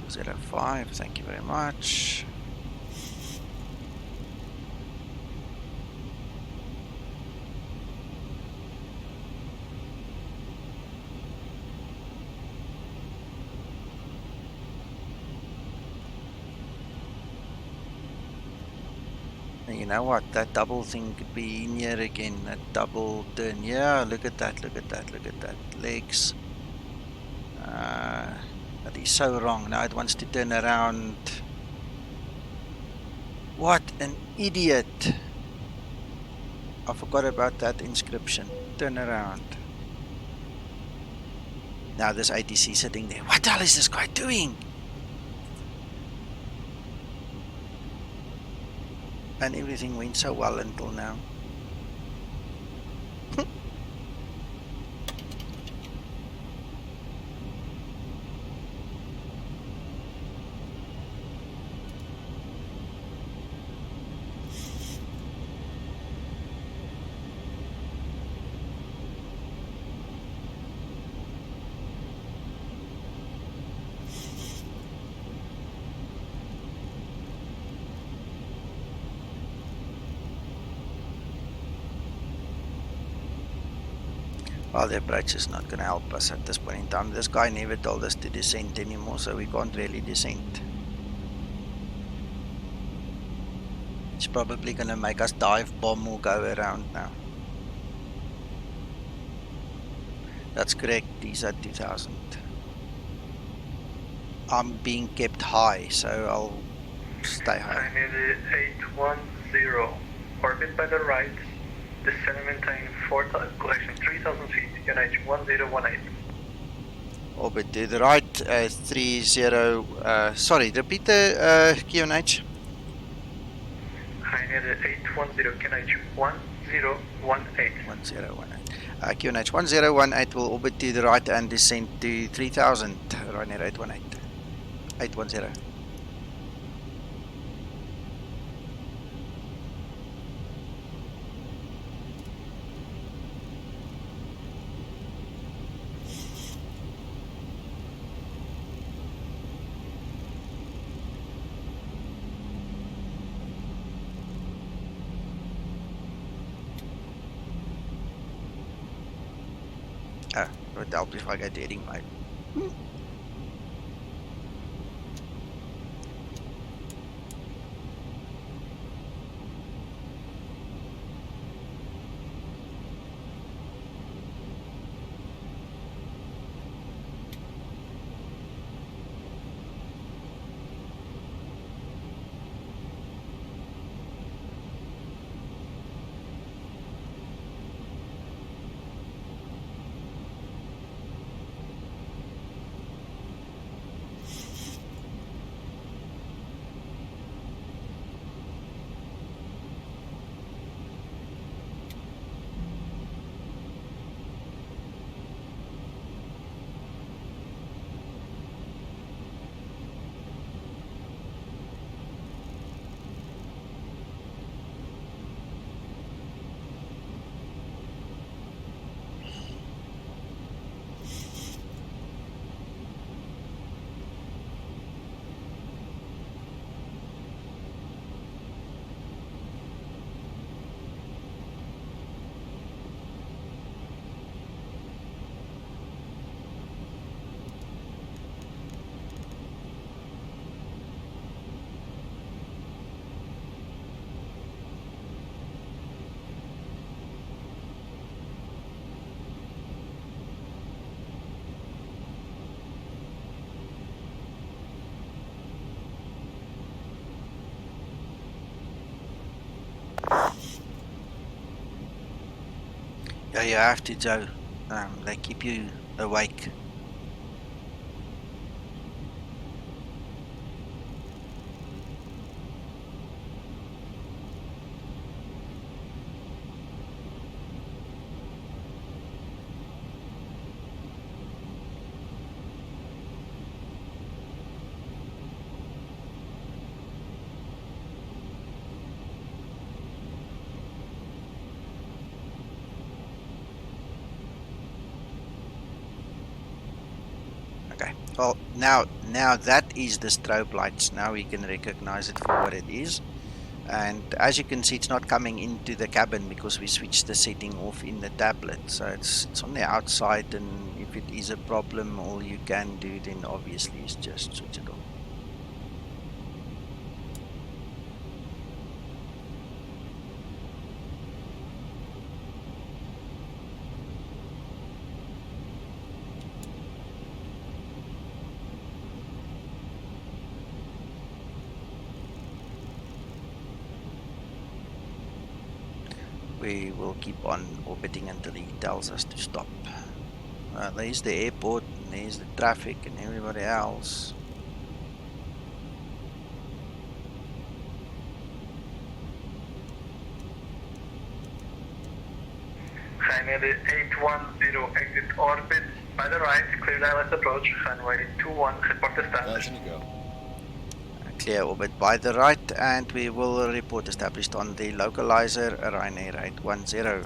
.05, thank you very much. You know what, that double thing could be in here again, that double turn. Yeah, look at that, look at that, look at that. Legs. That is so wrong. Now it wants to turn around. What an idiot. I forgot about that inscription. Turn around. Now there's ATC sitting there. What the hell is this guy doing? And everything went so well until now. Well, the approach is not going to help us at this point in time. This guy never told us to descend anymore, so we can't really descend. It's probably going to make us dive bomb or go around now. That's correct, these are 2000. I'm being kept high, so I'll stay high. I need 810. Orbit by the right. Descend and maintain collection 3,000 feet. QNH 1018. Orbit to the right, 30, sorry, repeat the QNH. I need 810. QNH 1018. 1018. QNH 1018 will orbit to the right and descend to 3000, Ryanair 818. 810. It would help if I go to heading mode. Yeah, you have to, Joe. They keep you awake. Okay, well, now that is the strobe lights. Now we can recognize it for what it is. And as you can see, it's not coming into the cabin because we switched the setting off in the tablet. So it's on the outside, and if it is a problem, all you can do then obviously is just switch it off. We will keep on orbiting until he tells us to stop. There's the airport, and there's the traffic and everybody else. I need 810. Exit orbit by the right. Clear direct approach. Runway 21. Report established. Clear orbit by the right, and we will report established on the localizer, RYR810.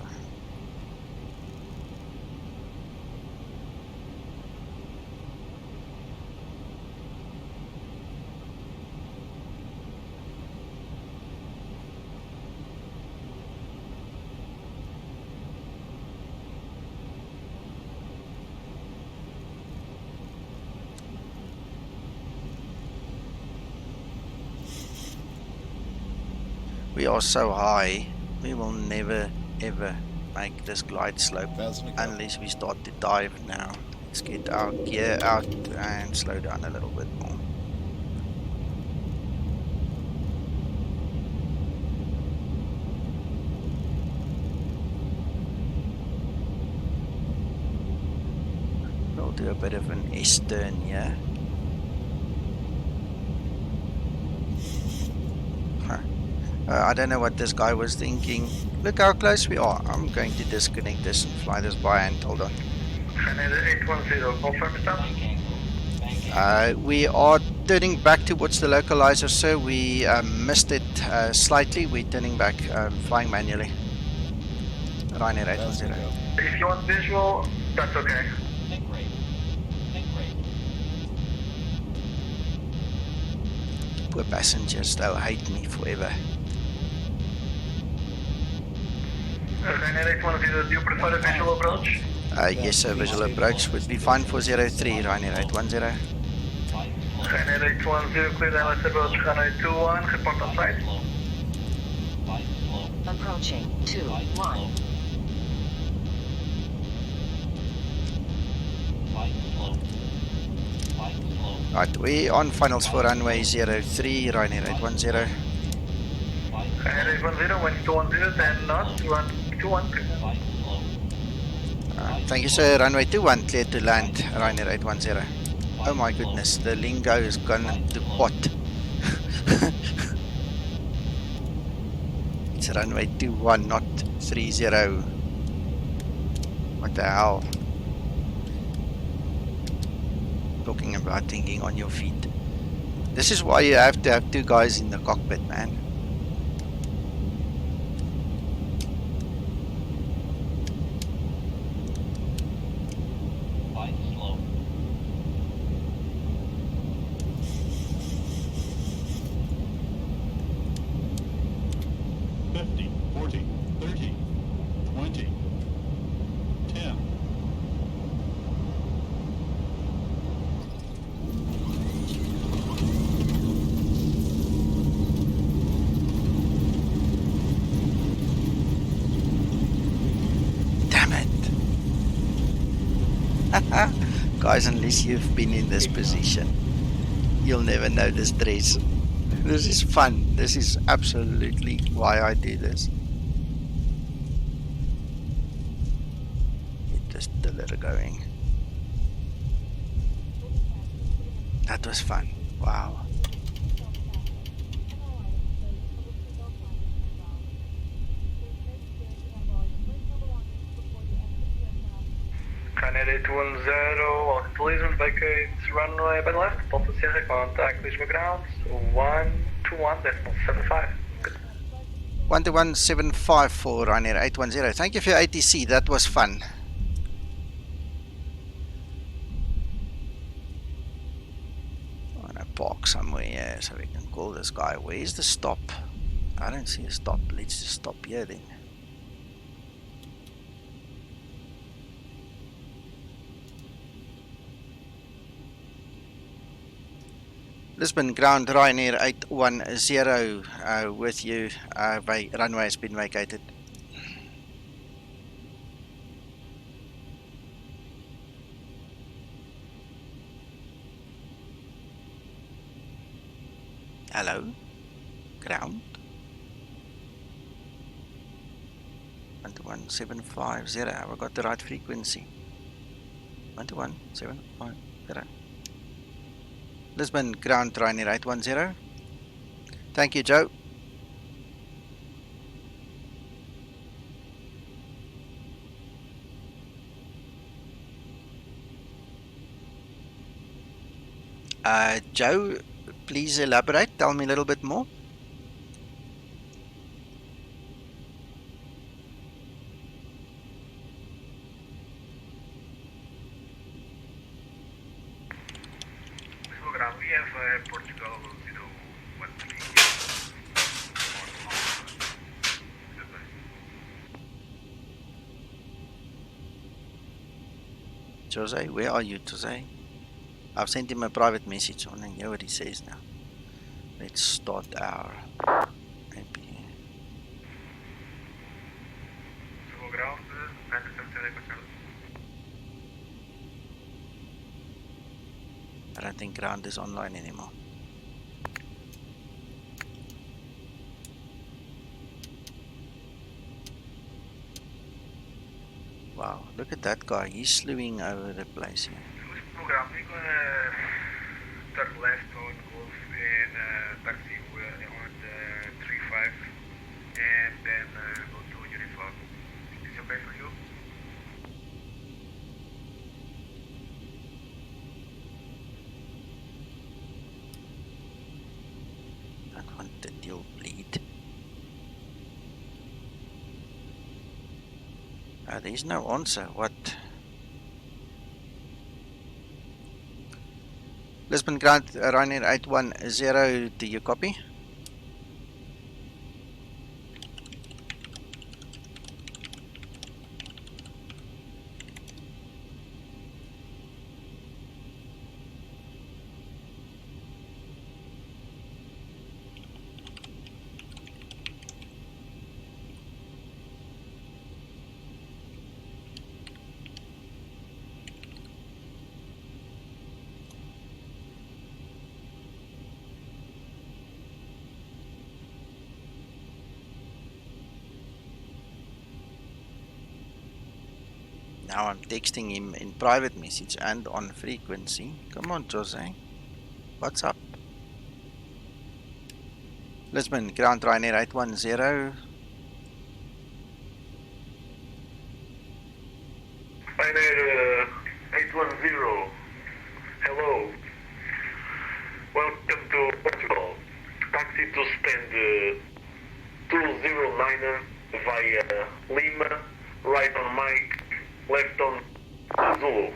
We are so high, we will never ever make this glide slope unless we start to dive now. Let's get our gear out and slow down a little bit more. We'll do a bit of an S-turn here. I don't know what this guy was thinking. Look how close we are. I'm going to disconnect this and fly this by and hold on. Canada 810, confirm stop. We are turning back towards the localizer, sir. We missed it slightly. We're turning back, flying manually. RYR810. If you want visual, that's okay. Poor passengers, they'll hate me forever. Canada 810, do you prefer a visual approach? Yes, sir. Visual approach would be fine for 03, RYR810. Canada 810, clear the LS approach, runway 21, report on site. Approaching 21. Right, we on finals for runway 03, RYR810. Canada 810, wind 210, 10 knots, run 21. Thank you, sir. Runway 21, clear to land, RYR810. Oh my goodness, the lingo is gone into pot. It's runway 21, not 30. What the hell? Talking about thinking on your feet. This is why you have to have two guys in the cockpit, man. Guys, unless you've been in this position, you'll never know the stress. This is fun. This is absolutely why I do this. Get this diller going. That was fun. Wow. Canada 810, welcome to Lisbon, vacates runway by the left, Delta Sierra, contact Lisbon grounds, 121.75. 121.75 for RYR810. Thank you for your ATC, that was fun. I'm gonna park somewhere here so we can call this guy. Where's the stop? I don't see a stop. Let's just stop here then. Lisbon ground, RYR810 with you. Runway has been vacated. Hello, ground. 121.750. Have I got the right frequency? 121.750. Lisbon ground, RYR810. Thank you, Joe. Joe, please elaborate. Tell me a little bit more. We have Portugal 013. Jose, where are you, Jose? I've sent him a private message. I want to hear what he says now. Let's start our AP. think ground is online anymore. Wow, look at that guy. He's slewing over the place here. Program, we're gonna turn left on Golf and taxi on the 35 and then go to Uniform. Is this okay for you? Don't want the deal bleed. There's no answer. What? Lisbon Grant, RYR810, do you copy? Now I'm texting him in private message and on frequency. Come on, Jose. What's up? Lisbon, Grand RYR810. Ryanair 810. Hello. Welcome to Portugal. Taxi to stand 209 via Lima, right on Mike, left on Zulu.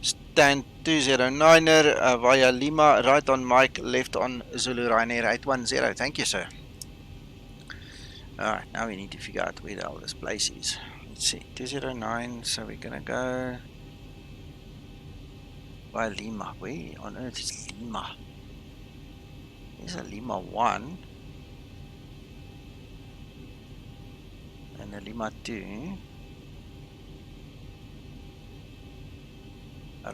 Stand 209er via Lima, right on Mike, left on Zulu, RYR810. Thank you, sir. Alright, now we need to figure out where the hell this place is. Let's see, 209, so we're gonna go by Lima. Where on earth is Lima? There's a Lima 1 and a Lima 2.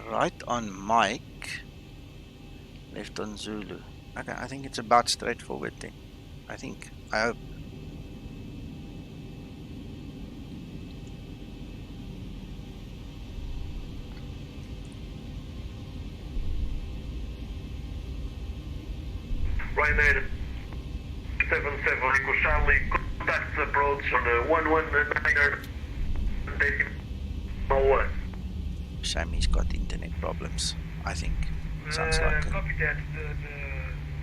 Right on Mike, left on Zulu. Okay, I think it's about straightforward then. I think, I hope. Ryanair 77 Echo Charlie, contact approach on the 119er decimal 1. Sammy's got internet problems, I think. Sounds like it. Copy that. The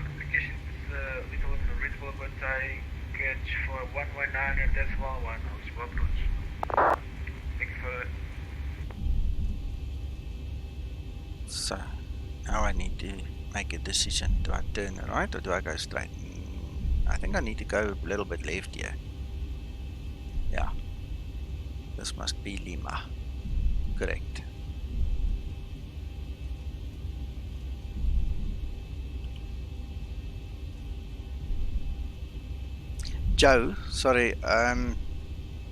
application is a little unreadable, but I catch for 119 decimal 1 Zibo approach. Thank you for it. So, now I need to make a decision. Do I turn right or do I go straight? I think I need to go a little bit left here. Yeah. This must be Lima. Correct. Joe, sorry,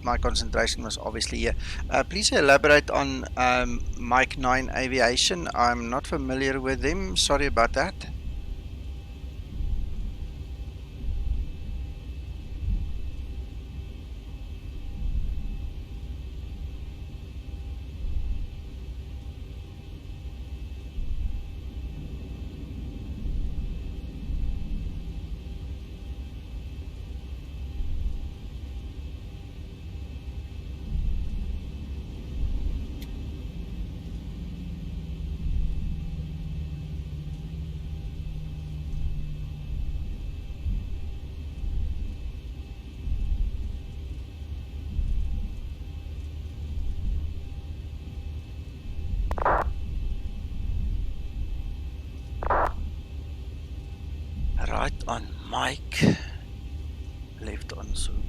my concentration was obviously here. Please elaborate on Mike 9 Aviation. I'm not familiar with them. Sorry about that. Right on Mike, left on Zulu.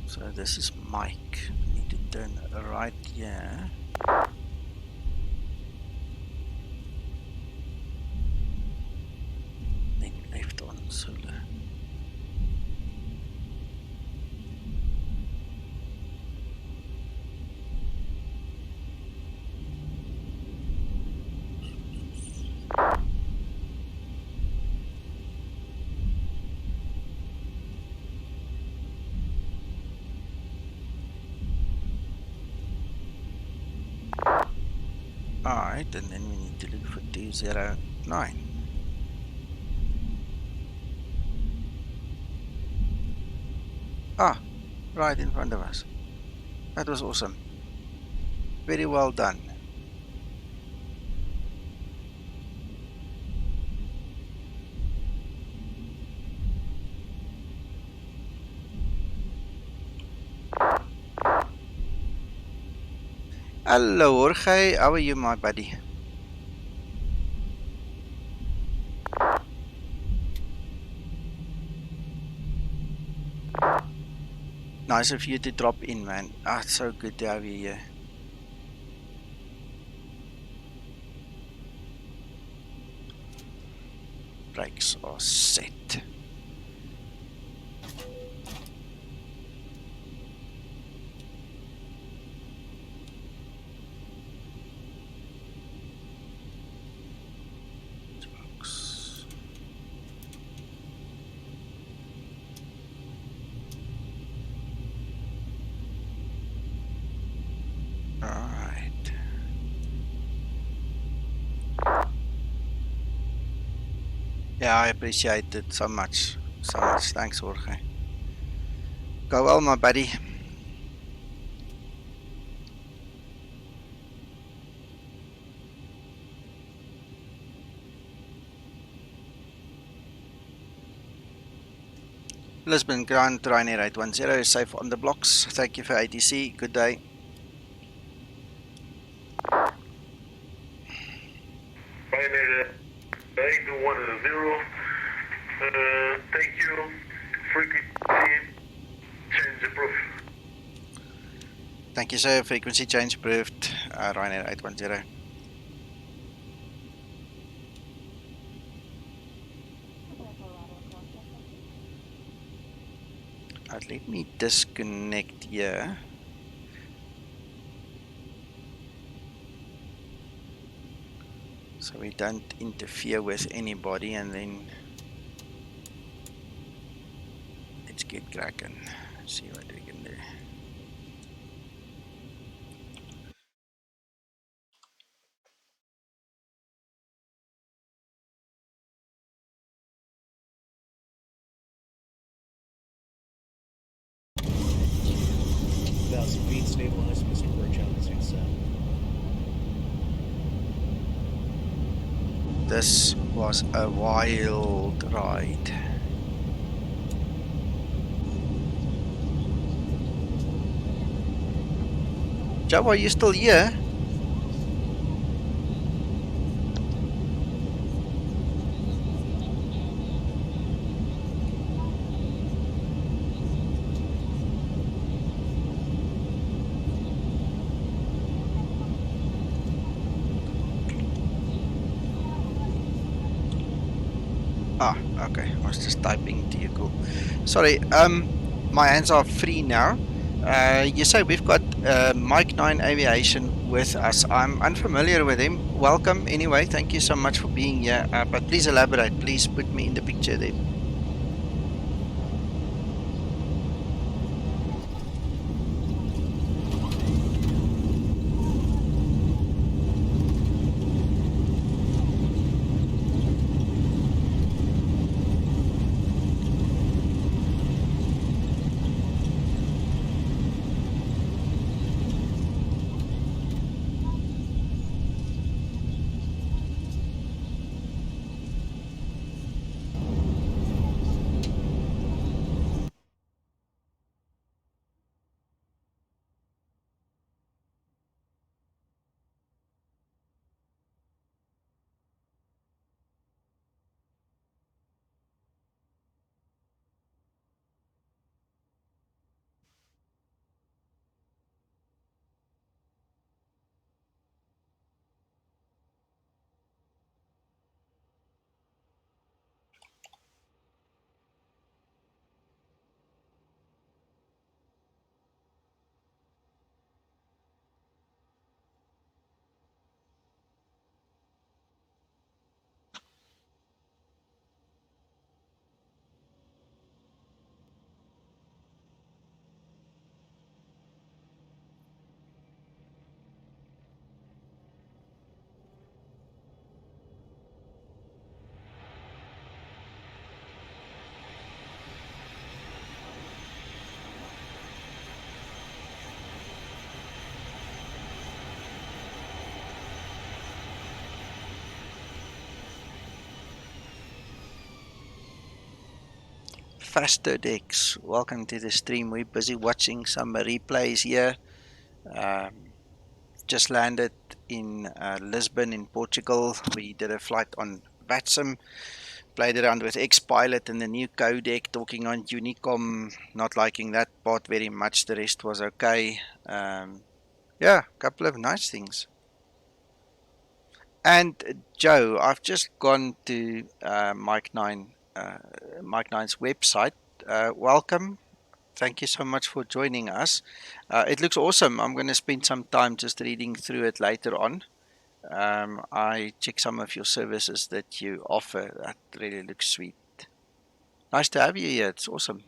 So this is Mike. We need to turn right here. Then left on Zulu. Alright, and then we need to look for 209. Ah, right in front of us. That was awesome. Very well done. Hello, Jorge. How are you, my buddy? Nice of you to drop in, man. Ah, it's so good to have you here. Brakes are set. Alright. Yeah, I appreciate it so much. So much. Thanks, Jorge. Go well, my buddy. Lisbon Grand RYR810 is safe on the blocks. Thank you for ATC. Good day. RYR810. Thank you. Frequency change approved. Thank you, sir. Frequency change approved. RYR810. Let me disconnect here. So we don't interfere with anybody, and then let's get cracking. See what we can do. Speed stabilized, Mr. Burchell, as you said. This was a wild ride. Joe, are you still here? Ah, okay. I was just typing to you. Cool. Sorry. My hands are free now. You say we've got Mike 9 Aviation with us. I'm unfamiliar with him. Welcome anyway. Thank you so much for being here. But please elaborate. Please put me in the picture there. Fastodex, welcome to the stream. We're busy watching some replays here. Um, just landed in Lisbon in Portugal. We did a flight on VATSIM, played around with Xpilot and the new codec, talking on Unicom, not liking that part very much. The rest was okay. Yeah, a couple of nice things. And Joe, I've just gone to Mike9's website. Welcome. Thank you so much for joining us. It looks awesome. I'm going to spend some time just reading through it later on. I check some of your services that you offer. That really looks sweet. Nice to have you here. It's awesome.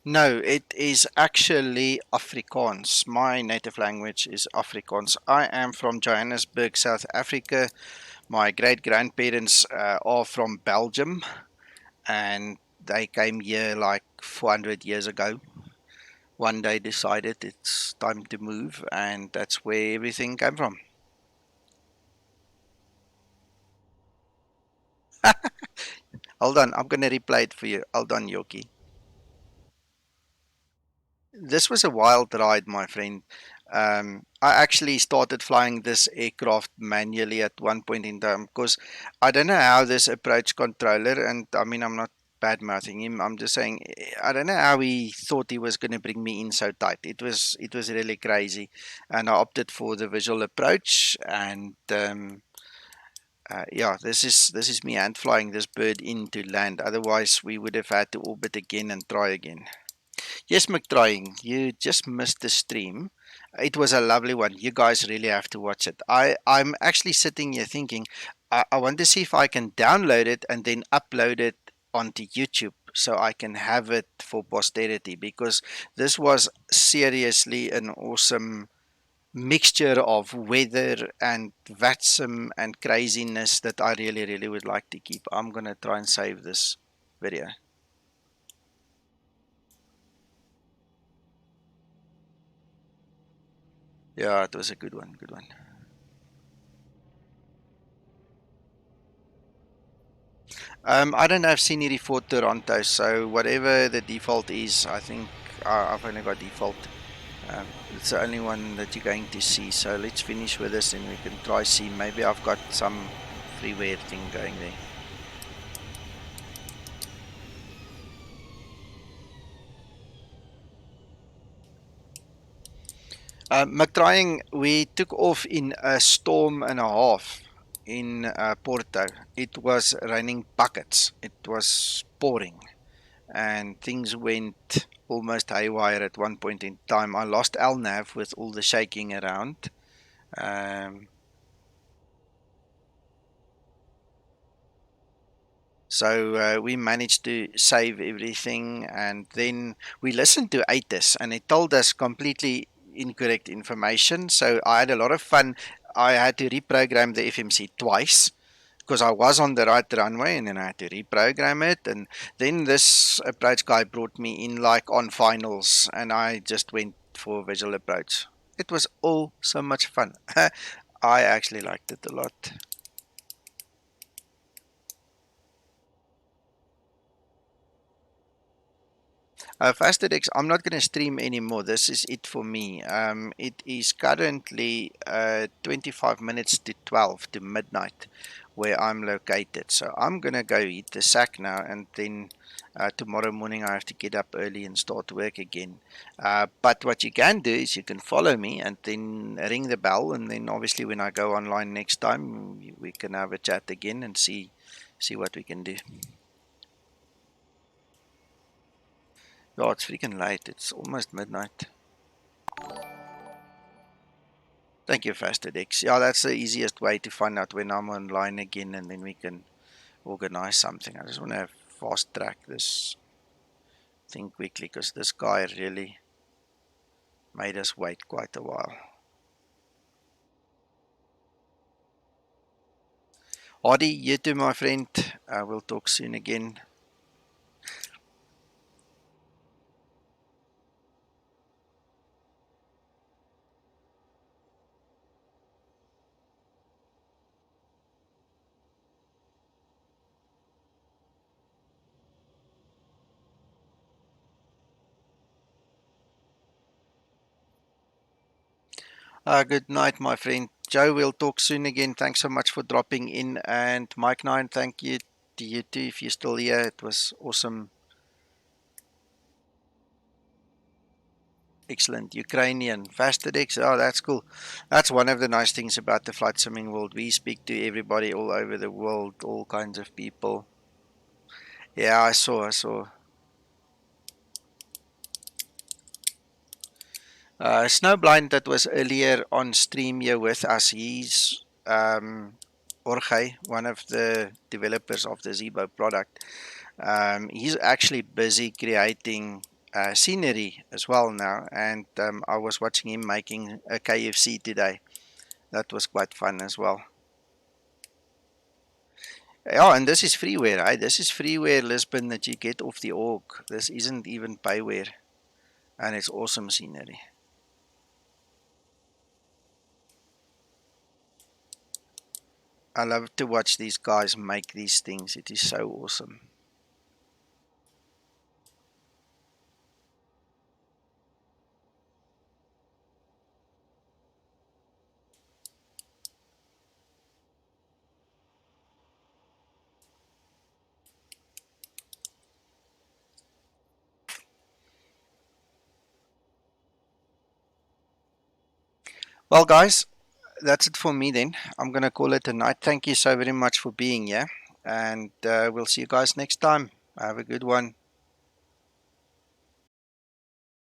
No, it is actually Afrikaans. My native language is Afrikaans. I am from Johannesburg, South Africa. My great grandparents are from Belgium, and they came here like 400 years ago. One day decided it's time to move, and that's where everything came from. Hold on, I'm going to replay it for you. Hold on, Yoki. This was a wild ride, my friend. I actually started flying this aircraft manually at one point in time because I don't know how this approach controller, and I mean, I'm not bad mouthing him. I'm just saying I don't know how he thought he was going to bring me in so tight. It was really crazy, and I opted for the visual approach. And yeah, this is me hand flying this bird into land. Otherwise, we would have had to orbit again and try again. Yes, McTrying, you just missed the stream. It was a lovely one. You guys really have to watch it. I'm actually sitting here thinking, I want to see if I can download it and then upload it onto YouTube so I can have it for posterity, because this was seriously an awesome mixture of weather and vatsum and craziness that I really, really would like to keep. I'm going to try and save this video. Yeah, it was a good one, good one. I don't have scenery for Toronto, so whatever the default is, I think I've only got default. It's the only one that you're going to see. So let's finish with this and we can try see. Maybe I've got some freeware thing going there. McTrying, we took off in a storm and a half in Porto. It was raining buckets. It was pouring, and things went almost haywire at one point in time. I lost LNAV with all the shaking around. Um, so we managed to save everything, and then we listened to ATIS, and it told us completely incorrect information. So I had a lot of fun. I had to reprogram the FMC twice because I was on the right runway, and then I had to reprogram it. And then this approach guy brought me in like on finals, and I just went for visual approach. It was all so much fun. I actually liked it a lot. FastedX, I'm not going to stream anymore. This is it for me. It is currently 25 minutes to 12 to midnight where I'm located. So I'm going to go eat the sack now, and then tomorrow morning I have to get up early and start work again. But what you can do is you can follow me and then ring the bell, and then obviously when I go online next time, we can have a chat again and see what we can do. Oh, it's freaking late. It's almost midnight. Thank you, FastedX. Yeah, that's the easiest way to find out when I'm online again, and then we can organize something. I just want to fast track this thing quickly because this guy really made us wait quite a while. Hardy, you too, my friend. We'll talk soon again. Good night, my friend. Joe, we'll talk soon again. Thanks so much for dropping in. And Mike 9, thank you to you too if you're still here. It was awesome. Excellent. Ukrainian. Fastedex. Oh, that's cool. That's one of the nice things about the flight simming world. We speak to everybody all over the world, all kinds of people. Yeah, I saw. Snowblind that was earlier on stream here with us. He's Jorge, one of the developers of the Zibo product. He's actually busy creating scenery as well now, and I was watching him making a KFC today. That was quite fun as well. Yeah, and this is freeware, eh? This is freeware Lisbon that you get off the org. This isn't even payware, and it's awesome scenery. I love to watch these guys make these things. It is so awesome. Well, guys, that's it for me then. I'm going to call it a night. Thank you so very much for being here. And we'll see you guys next time. Have a good one.